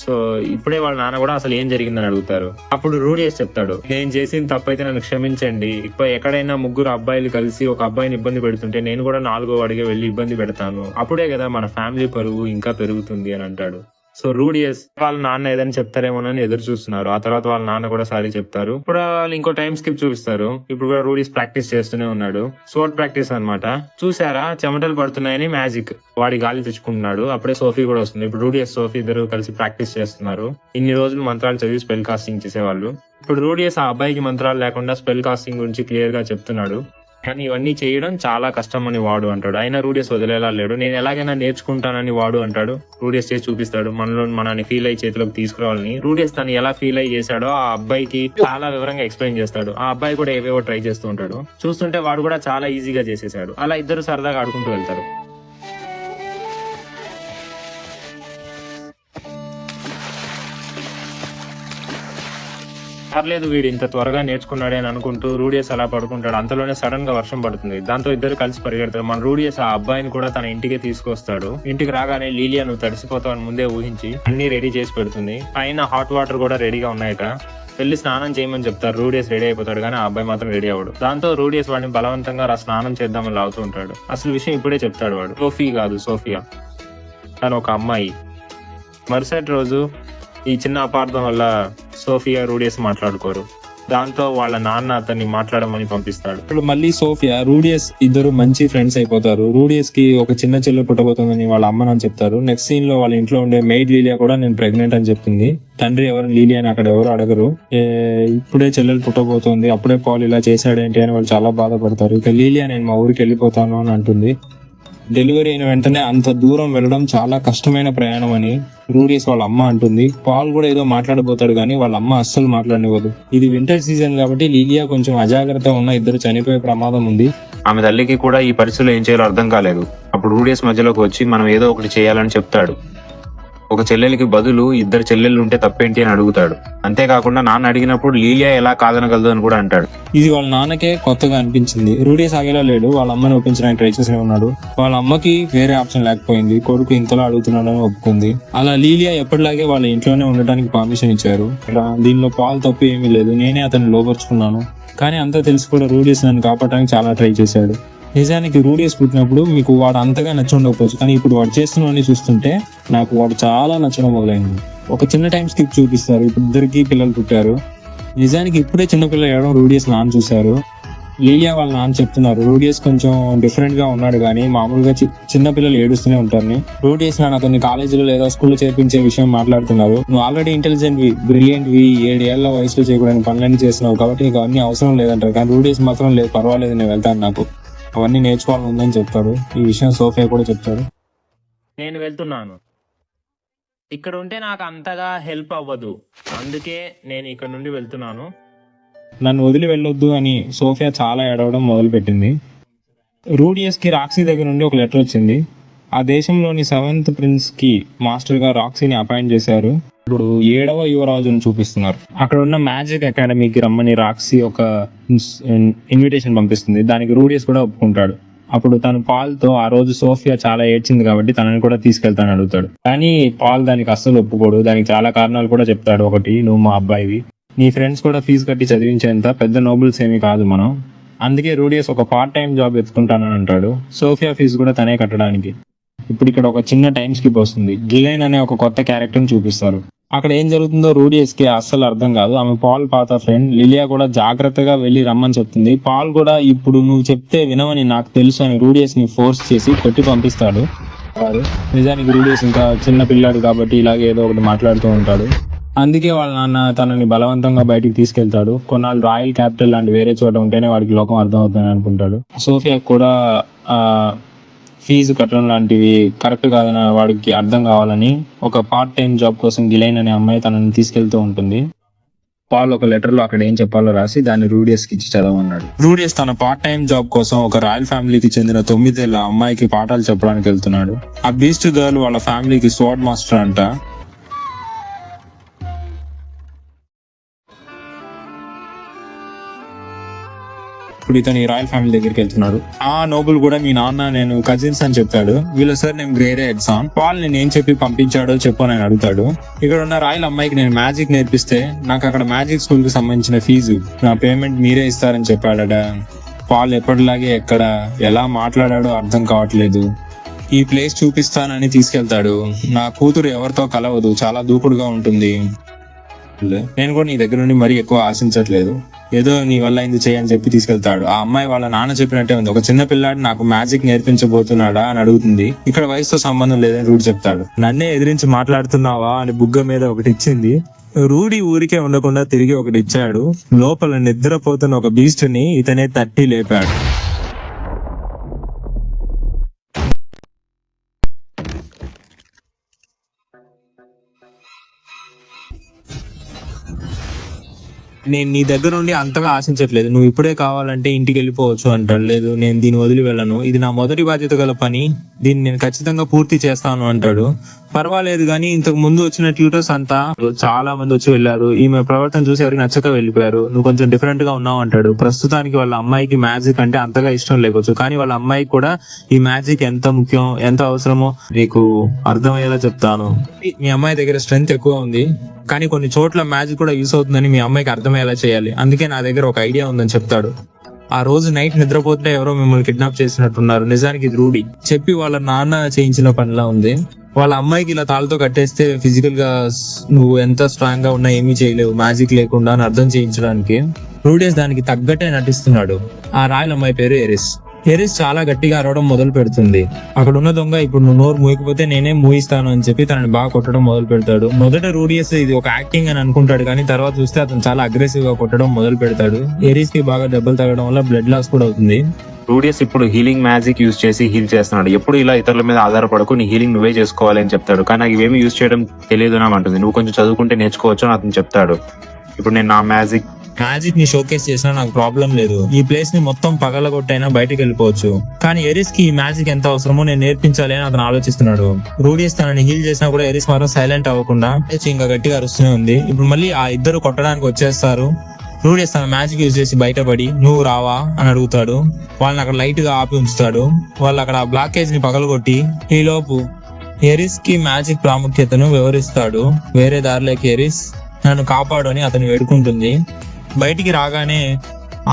సో ఇప్పుడే వాళ్ళ నాన్న కూడా అసలు ఏం జరిగిందని అడుగుతారు. అప్పుడు రూడియస్ చెప్తాడు నేను చేసిన తప్పైతే నన్ను క్షమించండి. ఇప్పుడు ఎక్కడైనా ముగ్గురు అబ్బాయిలు కలిసి ఒక అబ్బాయిని ఇబ్బంది పెడుతుంటే నేను కూడా 4వ వాడిగా వెళ్ళి ఇబ్బంది పెడతాను. అప్పుడే కదా మన ఫ్యామిలీ పరువు ఇంకా పెరుగుతుంది అని అంటాడు. సో రూడియస్ వాళ్ళ నాన్న ఏదైనా చెప్తారేమోనని ఎదురు చూస్తున్నారు. ఆ తర్వాత వాళ్ళ నాన్న కూడా సారీ చెప్తారు. ఇప్పుడు వాళ్ళు ఇంకో టైం స్కిప్ చూపిస్తారు. ఇప్పుడు కూడా రూడియస్ ప్రాక్టీస్ చేస్తూనే ఉన్నాడు. సోర్డ్ ప్రాక్టీస్ అన్నమాట. చూసారా చెమటలు పడుతున్నాయని మ్యాజిక్ వాడి గాలి తెచ్చుకుంటున్నాడు. అప్పుడే సోఫీ కూడా వస్తుంది. ఇప్పుడు రూడియస్ సోఫీ ఇద్దరు కలిసి ప్రాక్టీస్ చేస్తున్నారు. ఇన్ని రోజులు మంత్రాలు చదివి స్పెల్ కాస్టింగ్ చేసేవాళ్ళు. ఇప్పుడు రూడియస్ ఆ అబ్బాయికి మంత్రాలు లేకుండా స్పెల్ కాస్టింగ్ గురించి క్లియర్ గా చెప్తున్నాడు. కానీ ఇవన్నీ చేయడం చాలా కష్టం అని వాడు అంటాడు. అయినా రూడియస్ వదిలేలా లేడు. నేను ఎలాగైనా నేర్చుకుంటానని వాడు అంటాడు. రూడియస్ చేసి చూపిస్తాడు మనలో మనని ఫీల్ అయ్యి చేతిలోకి తీసుకురావాలని. రూడియస్ తను ఎలా ఫీల్ అయ్యి చేశాడో ఆ అబ్బాయికి చాలా వివరంగా ఎక్స్ప్లెయిన్ చేస్తాడు. ఆ అబ్బాయి కూడా ఏవేవో ట్రై చేస్తూ ఉంటాడు. చూస్తుంటే వాడు కూడా చాలా ఈజీగా చేసేసాడు. అలా ఇద్దరు సరదాగా ఆడుకుంటూ వెళ్తారు. పర్లేదు వీడు ఇంత త్వరగా నేర్చుకున్నాడే అని అనుకుంటూ రూడియస్ అలా పడుకుంటాడు. అంతలోనే సడన్ గా వర్షం పడుతుంది. దాంతో ఇద్దరు కలిసి పరిగెడతారు. మన రూడియస్ ఆ అబ్బాయిని కూడా తన ఇంటికి తీసుకొస్తాడు. ఇంటికి రాగానే లీలియా నువ్వు తడిసిపోతావు అని ముందే ఊహించి అన్ని రెడీ చేసి పెడుతుంది. పైన హాట్ వాటర్ కూడా రెడీగా ఉన్నాయట. వెళ్ళి స్నానం చేయమని చెప్తారు. రూడియస్ రెడీ అయిపోతాడు కానీ ఆ అబ్బాయి మాత్రం రెడీ అవ్వడు. దాంతో రూడియస్ వాడిని బలవంతంగా స్నానం చేద్దామని లాగుతూ ఉంటాడు. అసలు విషయం ఇప్పుడే చెప్తాడు వాడు. సోఫీ కాదు, సోఫియా. తను ఒక అమ్మాయి. మరుసటి రోజు ఈ చిన్న అపార్థం వల్ల సోఫియా రూడియస్ మాట్లాడుకోరు. దాంతో వాళ్ళ నాన్న అతన్ని మాట్లాడమని పంపిస్తాడు. ఇప్పుడు మళ్ళీ సోఫియా రూడియస్ ఇద్దరు మంచి ఫ్రెండ్స్ అయిపోతారు. రూడియస్ కి ఒక చిన్న చెల్లెలు పుట్టబోతుందని వాళ్ళ అమ్మని చెప్తారు. నెక్స్ట్ సీన్ లో వాళ్ళ ఇంట్లో ఉండే మెయిడ్ లీలియా కూడా నేను ప్రెగ్నెంట్ అని చెప్తుంది. తండ్రి ఎవరు లీలియా అని అక్కడ ఎవరు అడగరు. ఇప్పుడే చెల్లెలు పుట్టబోతుంది, అప్పుడే పాల్ ఇలా చేశాడేంటి అని వాళ్ళు చాలా బాధపడతారు. ఇక లీలియా నేను మా ఊరికి వెళ్ళిపోతాను అని అంటుంది. డెలివరీ అయిన వెంటనే అంత దూరం వెళ్ళడం చాలా కష్టమైన ప్రయాణం అని రూడియస్ వాళ్ళ అమ్మ అంటుంది. పాల్ కూడా ఏదో మాట్లాడబోతాడు కానీ వాళ్ళ అమ్మ అస్సలు మాట్లాడనివ్వదు. ఇది వింటర్ సీజన్ కాబట్టి లీలియా కొంచెం అజాగ్రత్త ఉన్న ఇద్దరు చనిపోయే ప్రమాదం ఉంది. ఆమె తల్లికి కూడా ఈ పరిస్థితుల్లో ఏం చేయాలో అర్థం కాలేదు. అప్పుడు రూడియస్ మధ్యలోకి వచ్చి మనం ఏదో ఒకటి చేయాలని చెప్తాడు. ఒక చెల్లెలికి బదులు ఇద్దరు చెల్లెళ్ళు ఉంటే తప్పేంటి అని అడుగుతాడు. అంతేకాకుండా నాన్న అడిగినప్పుడు లీలియా ఎలా కాదనగలదు అని కూడా అంటాడు. ఇది వాళ్ళ నాన్నకే కొత్తగా అనిపించింది. రూడియస్ ఆగేలా లేడు. వాళ్ళ అమ్మని ఒప్పించడానికి ట్రై చేస్తూనే ఉన్నాడు. వాళ్ళ అమ్మకి వేరే ఆప్షన్ లేకపోయింది. కొడుకు ఇంతలో అడుగుతున్నాడని ఒప్పుకుంది. అలా లీలియా ఎప్పటిలాగే వాళ్ళ ఇంట్లోనే ఉండటానికి పర్మిషన్ ఇచ్చారు. దీనిలో పాల్ తప్పు ఏమీ లేదు. నేనే అతన్ని లోపరుచుకున్నాను. కానీ అంతా తెలిసి కూడా రూడియస్ నన్ను కాపాడడానికి చాలా ట్రై చేశాడు. నిజానికి రూడియస్ పుట్టినప్పుడు మీకు వాడు అంతగా నచ్చి ఉండకపోవచ్చు, కానీ ఇప్పుడు వాడు చేస్తున్నవన్నీ చూస్తుంటే నాకు వాడు చాలా నచ్చడం మొదలైంది. ఒక చిన్న టైం స్కిప్ చూపిస్తారు. ఇప్పుడు ఇద్దరికి పిల్లలు పుట్టారు. నిజానికి ఇప్పుడే చిన్నపిల్లలు ఏడడం రూడియస్ నాన్న చూశారు. లీలియా వాళ్ళ నాన్న చెప్తున్నారు రూడియస్ కొంచెం డిఫరెంట్ గా ఉన్నాడు కానీ మామూలుగా చిన్న పిల్లలు ఏడుస్తూనే ఉంటారని. రూడియస్ నాన్న అతన్ని కాలేజీలో లేదా స్కూల్లో చేర్పించే విషయం మాట్లాడుతున్నారు. నువ్వు ఆల్రెడీ ఇంటెలిజెంట్ వి, బ్రిలియంట్ వి, 7 ఏళ్ల వయసులో చేయకూడని పనులన్నీ చేస్తున్నావు కాబట్టి నీకు అవన్నీ అవసరం లేదంటారు. కానీ రూడియస్ మాత్రం లేదు, పర్వాలేదు నేను వెళ్తాను, నాకు అవన్నీ నేర్చుకోవాలని ఉందని చెప్తాడు. ఈ విషయం సోఫియా కూడా చెప్తాడు. నేను వెళ్తున్నాను, ఇక్కడ ఉంటే నాకు అంతగా హెల్ప్ అవ్వదు, అందుకే నేను ఇక్కడ నుండి వెళ్తున్నాను. నన్ను వదిలి వెళ్ళొద్దు అని సోఫియా చాలా ఏడవడం మొదలు పెట్టింది. రూడియస్ కి రాక్సీ దగ్గర నుండి ఒక లెటర్ వచ్చింది. ఆ దేశంలోని 7th ప్రిన్స్ కి మాస్టర్ గా రాక్సీని అపాయింట్ చేశారు. ఇప్పుడు 7వ యువరాజును చూపిస్తున్నారు. అక్కడ ఉన్న మ్యాజిక్ అకాడమీకి రమ్మని రాక్సీ ఒక ఇన్విటేషన్ పంపిస్తుంది. దానికి రూడియస్ కూడా ఒప్పుకుంటాడు. అప్పుడు తను పాల్ తో ఆ రోజు సోఫియా చాలా ఏడ్చింది కాబట్టి తనని కూడా తీసుకెళ్తానని అడుగుతాడు. కానీ పాల్ దానికి అస్సలు ఒప్పుకోడు. దానికి చాలా కారణాలు కూడా చెప్తాడు. ఒకటి, నువ్వు మా అబ్బాయివి, నీ ఫ్రెండ్స్ కూడా ఫీజు కట్టి చదివించేంత పెద్ద నోబుల్స్ ఏమీ కాదు మనం, అందుకే రూడియస్ ఒక పార్ట్ టైం జాబ్ ఎత్తుకుంటానని అంటాడు. సోఫియా ఫీజు కూడా తనే కట్టడానికి. ఇప్పుడు ఇక్కడ ఒక చిన్న టైం స్కిప్ వస్తుంది. గిలైన్ అనే ఒక కొత్త క్యారెక్టర్ ని చూపిస్తారు. అక్కడ ఏం జరుగుతుందో రూడియస్ కి అస్సలు అర్థం కాదు. ఆమె పాల్ పాత ఫ్రెండ్ లిలియా కూడా జాగ్రత్తగా వెళ్లి రమ్మని చెప్తుంది. పాల్ కూడా ఇప్పుడు నువ్వు చెప్తే వినవని నాకు తెలుసు అని రూడియస్ ని ఫోర్స్ చేసి కొట్టి పంపిస్తాడు. నిజానికి రూడియస్ ఇంకా చిన్న పిల్లాడు కాబట్టి ఇలాగే ఏదో ఒకటి మాట్లాడుతూ ఉంటాడు. అందుకే వాళ్ళ నాన్న తనని బలవంతంగా బయటికి తీసుకెళ్తాడు. కొన్నాళ్ళు రాయల్ క్యాపిటల్ లాంటి వేరే చోట ఉంటేనే వాడికి లోకం అర్థం అవుతుందని అనుకుంటాడు. సోఫియా కూడా ఫీజు కట్టడం లాంటివి కరెక్ట్ కాదని వాడికి అర్థం కావాలని ఒక పార్ట్ టైం జాబ్ కోసం గిలైన్ అనే అమ్మాయి తనని తీసుకెళ్తూ ఉంటుంది. పాల్ ఒక లెటర్ లో అక్కడ ఏం చెప్పాలో రాసి దాన్ని రూడియస్ కి ఇచ్చి చదవమన్నాడు. రూడియస్ తన పార్ట్ టైం జాబ్ కోసం ఒక రాయల్ ఫ్యామిలీకి చెందిన 9 ఏళ్ల అమ్మాయికి పాఠాలు చెప్పడానికి వెళ్తున్నాడు. ఆ బీస్ట్ గర్ల్ వాళ్ళ ఫ్యామిలీకి స్వార్డ్ మాస్టర్ అంట. ఇప్పుడు ఇతను రాయల్ ఫ్యామిలీ దగ్గరికి వెళ్తున్నాడు. ఆ నోబుల్ కూడా మీ నాన్న నేను కజిన్స్ అని చెప్పాడు. వీళ్ళ సార్ నేను గ్రేరే ఎడ్సాన్. పాల్ నేను ఏం చెప్పి పంపించాడో చెప్పు అని అడుగుతాడు. ఇక్కడ ఉన్న రాయల్ అమ్మాయికి నేను మ్యాజిక్ నేర్పిస్తే నాకు అక్కడ మ్యాజిక్ స్కూల్ కి సంబంధించిన ఫీజు నా పేమెంట్ మీరే ఇస్తారని చెప్పాడట. పాల్ ఎప్పటిలాగే ఎక్కడ ఎలా మాట్లాడాడో అర్థం కావట్లేదు. ఈ ప్లేస్ చూపిస్తానని తీసుకెళ్తాడు. నా కూతురు ఎవరితో కలవదు, చాలా దూకుడుగా ఉంటుంది. నేను కూడా నీ దగ్గర నుండి మరీ ఎక్కువ ఆశించట్లేదు, ఏదో నీ వల్ల ఇది చేయని చెప్పి తీసుకెళ్తాడు. ఆ అమ్మాయి వాళ్ళ నాన్న చెప్పినట్టే ఉంది. ఒక చిన్న పిల్లాడు నాకు మ్యాజిక్ నేర్పించబోతున్నాడా అని అడుగుతుంది. ఇక్కడ వయసుతో సంబంధం లేదని రూడి చెప్తాడు. నన్నే ఎదిరించి మాట్లాడుతున్నావా అని బుగ్గ మీద ఒకటి ఇచ్చింది. రూడి ఊరికే ఉండకుండా తిరిగి ఒకటి ఇచ్చాడు. లోపల నిద్రపోతున్న ఒక బీస్ట్ ని ఇతనే తట్టి లేపాడు. నేను నీ దగ్గర నుండి అంతగా ఆశించట్లేదు, నువ్వు ఇప్పుడే కావాలంటే ఇంటికి వెళ్ళిపోవచ్చు అంటాడు. లేదు, నేను దీన్ని వదిలి వెళ్ళను, ఇది నా మొదటి బాధ్యత గల పని, దీన్ని నేను ఖచ్చితంగా పూర్తి చేస్తాను అంటాడు. పర్వాలేదు కానీ ఇంతకు ముందు వచ్చిన ట్యూటర్స్ అంతా చాలా మంది వచ్చి వెళ్ళారు, ఈమె ప్రవర్తన చూసి ఎవరికి నచ్చక వెళ్ళిపోయారు, నువ్వు కొంచెం డిఫరెంట్ గా ఉన్నావు అంటాడు. ప్రస్తుతానికి వాళ్ళ అమ్మాయికి మ్యాజిక్ అంటే అంతగా ఇష్టం లేకపోవచ్చు, కానీ వాళ్ళ అమ్మాయికి కూడా ఈ మ్యాజిక్ ఎంత ముఖ్యం, ఎంత అవసరమో నీకు అర్థమయ్యేలా చెప్తాను. మీ అమ్మాయి దగ్గర స్ట్రెంగ్త్ ఎక్కువ ఉంది, కానీ కొన్ని చోట్ల మ్యాజిక్ కూడా యూస్ అవుతుందని మీ అమ్మాయికి అర్థమయ్యేలా చేయాలి, అందుకే నా దగ్గర ఒక ఐడియా ఉందని చెప్తాడు. ఆ రోజు నైట్ నిద్రపోతే ఎవరో మిమ్మల్ని కిడ్నాప్ చేసినట్టున్నారు, నిజానికి ఇది రూడి చెప్పి వాళ్ళ నాన్న చేయించిన పనిలా ఉంది. వాళ్ళ అమ్మాయికి ఇలా తాళ్ళతో కట్టేస్తే ఫిజికల్ గా నువ్వు ఎంత స్ట్రాంగ్ గా ఉన్నా ఏమీ చేయలేవు మ్యాజిక్ లేకుండా అని అర్థం చేయించడానికి రూడియస్ దానికి తగ్గట్టే నటిస్తున్నాడు. ఆ రాయల్ అమ్మాయి పేరు ఎరిస్. ఎరిస్ చాలా గట్టిగా అరవడం మొదలు పెడుతుంది. అక్కడ ఉన్న దొంగ ఇప్పుడు నువ్వు నోరు మూయకపోతే నేనే మూయిస్తాను అని చెప్పి తనని బాగా కొట్టడం మొదలు పెడతాడు. మొదట రూడియస్ ఇది ఒక యాక్టింగ్ అని అనుకుంటాడు, కానీ తర్వాత చూస్తే అతను చాలా అగ్రెసివ్ గా కొట్టడం మొదలు పెడతాడు. ఎరిస్ కి బాగా దెబ్బలు తగ్గడం వల్ల బ్లడ్ లాస్ కూడా అవుతుంది. రూడియస్ ఇప్పుడు హీలింగ్ మ్యాజిక్ యూజ్ చేసి హీల్ చేస్తున్నాడు. ఎప్పుడు ఇలా ఇతరుల మీద ఆధారపడకు, నీ హీలింగ్ నువ్వే చేసుకోవాలి అని చెప్తాడు. కానీ నాకు ఇవేమి యూజ్ చేయడం తెలియదు అని అంటుంది. నువ్వు కొంచెం చదువుకుంటే నేర్చుకోవచ్చు అని అతను చెప్తాడు. ఇప్పుడు నేను నా మ్యాజిక్ ని షోకేస్ చేసినా నాకు ప్రాబ్లం లేదు, ఈ ప్లేస్ ని మొత్తం పగలగొట్టైనా బయటకు వెళ్ళిపోవచ్చు, కానీ ఎరిస్ కి ఈ మ్యాజిక్ ఎంత అవసరమో నేను నేర్పించాలి అని అతను ఆలోచిస్తున్నాడు. రూడియస్ తనని హీల్ చేసినా కూడా ఎరిస్ మాత్రం సైలెంట్ అవ్వకుండా ఇంకా గట్టిగా అరుస్తూనే ఉంది. ఇప్పుడు మళ్ళీ ఆ ఇద్దరు కొట్టడానికి వచ్చేస్తారు. రూడియస్ తన మ్యాజిక్ యూజ్ చేసి బయటపడి నువ్వు రావా అని అడుగుతాడు. వాళ్ళని అక్కడ లైట్ గా ఆపి ఉంచుతాడు. వాళ్ళు అక్కడ బ్లాకేజ్ ని పగలగొట్టి ఈ లోపు ఎరిస్ కి మ్యాజిక్ ప్రాముఖ్యతను వివరిస్తాడు. వేరే దారిలోకి ఎరిస్ నన్ను కాపాడు అని అతను వేడుకుంటుంది. బయటికి రాగానే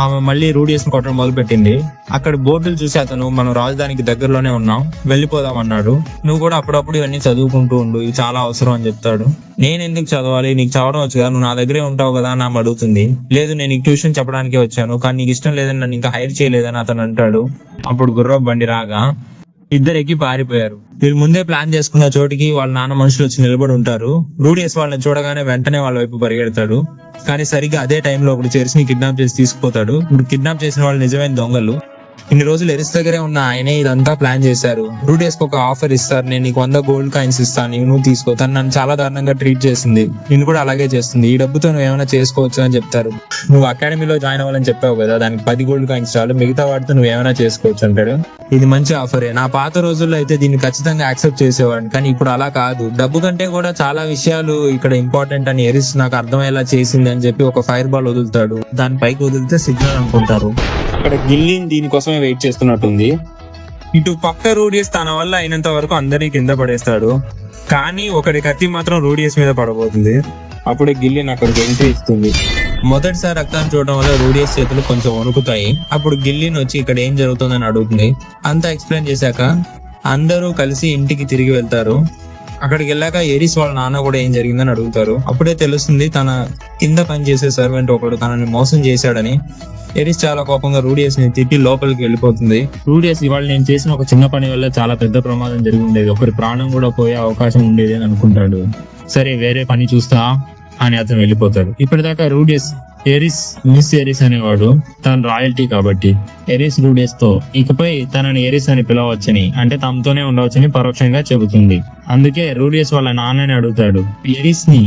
ఆమె మళ్ళీ రూడియస్ ని కొట్టడం మొదలు పెట్టింది. అక్కడ బోర్డులు చూసి అతను మనం రాజధానికి దగ్గరలోనే ఉన్నాం, వెళ్ళిపోదాం అన్నాడు. నువ్వు కూడా అప్పుడప్పుడు ఇవన్నీ చదువుకుంటూ ఉండు, ఇవి చాలా అవసరం అని చెప్తాడు. నేను ఎందుకు చదవాలి, నీకు చదవడం వచ్చు కదా, నువ్వు నా దగ్గరే ఉంటావు కదా అని ఆమె అడుగుతుంది. లేదు, నేను నీకు ట్యూషన్ చెప్పడానికే వచ్చాను, కానీ నీకు ఇష్టం లేదని నన్ను ఇంకా హైర్ చేయలేదని అతను అంటాడు. అప్పుడు గుర్రపు బండి రాగా ఇద్దరు ఎక్కి పారిపోయారు. వీళ్ళు ముందే ప్లాన్ చేసుకున్న చోటికి వాళ్ళ నాన్న మనుషులు వచ్చి నిలబడి ఉంటారు. రూడియస్ వాళ్ళని చూడగానే వెంటనే వాళ్ళ వైపు పరిగెడతాడు. కానీ సరిగ్గా అదే టైంలో ఒకడు చెరిస్ని కిడ్నాప్ చేసి తీసుకుపోతాడు. ఇప్పుడు కిడ్నాప్ చేసిన వాళ్ళు నిజమైన దొంగలు. ఇన్ని రోజులు ఎరిస్ దగ్గరే ఉన్న ఆయనే ఇదంతా ప్లాన్ చేశారు. రూడియస్ కు ఒక ఆఫర్ ఇస్తారు, నేను నీకు 100 గోల్డ్ కాయిన్స్ ఇస్తాను, నువ్వు తీసుకో. తను నన్ను చాలా దారుణంగా ట్రీట్ చేసింది, నిన్ను కూడా అలాగే చేస్తుంది, ఈ డబ్బుతో నువ్వు ఏమైనా చేసుకోవచ్చు అని చెప్తారు. నువ్వు అకాడమీలో జాయిన్ అవ్వాలని చెప్పావు కదా, దానికి 10 గోల్డ్ కాయిన్స్ చాలు, మిగతా వాటితో నువ్వు ఏమైనా చేసుకోవచ్చు అంటాడు. ఇది మంచి ఆఫరే, నా పాత రోజుల్లో అయితే దీన్ని ఖచ్చితంగా యాక్సెప్ట్ చేసేవాడిని, కానీ ఇప్పుడు అలా కాదు, డబ్బు కంటే కూడా చాలా విషయాలు ఇక్కడ ఇంపార్టెంట్ అని ఎరిస్ నాకు అర్థమయ్యేలా చేసింది అని చెప్పి ఒక ఫైర్ బాల్ వదులుతాడు. దాని పైకి వదిలితే సిగ్నల్ అనుకుంటారు. అక్కడ గిల్లిన్ దీనికోసమే వెయిట్ చేస్తున్నట్టుంది. ఇటు పక్క రూడియస్ తన వల్ల అయినంత వరకు అందరినీ కింద పడేస్తాడు, కానీ ఒకటి కత్తి మాత్రం రూడియస్ మీద పడబోతుంది. అప్పుడే గిల్లిన్ అక్కడికి ఎంట్రీ ఇస్తుంది. మొదటిసారి రక్తాన్ని చూడడం వల్ల రూడియస్ చేతులు కొంచెం వణుకుతాయి. అప్పుడు గిల్లిన్ వచ్చి ఇక్కడ ఏం జరుగుతుందని అడుగుతుంది. అంతా ఎక్స్ప్లెయిన్ చేశాక అందరూ కలిసి ఇంటికి తిరిగి వెళ్తారు. అక్కడికి వెళ్ళాక ఎరిస్ వాళ్ళ నాన్న కూడా ఏం జరిగిందని అడుగుతారు. అప్పుడే తెలుస్తుంది తన కింద పనిచేసే సర్వెంట్ ఒకడు తనని మోసం చేశాడని. ఎరిస్ చాలా కోపంగా రూడియస్ ని తిట్టి లోపలికి వెళ్ళిపోతుంది. రూడియస్ ఇవాళ నేను చేసిన ఒక చిన్న పని వల్ల చాలా పెద్ద ప్రమాదం జరిగి ఉండేది, ఒకరి ప్రాణం కూడా పోయే అవకాశం ఉండేది అని అనుకుంటాడు. సరే వేరే పని చూస్తా అని అతను వెళ్ళిపోతాడు. ఇప్పటిదాకా రూడియస్ ఎరిస్ మిస్ ఎరిస్ అనేవాడు, తన రాయల్టీ కాబట్టి. ఎరిస్ రూడియస్ తో ఇకపై తనని ఎరిస్ అని పిలవచ్చని, అంటే తమతోనే ఉండవచ్చని పరోక్షంగా చెబుతుంది. అందుకే రూడియస్ వాళ్ళ నాన్నని అడుగుతాడు, ఎరిస్ ని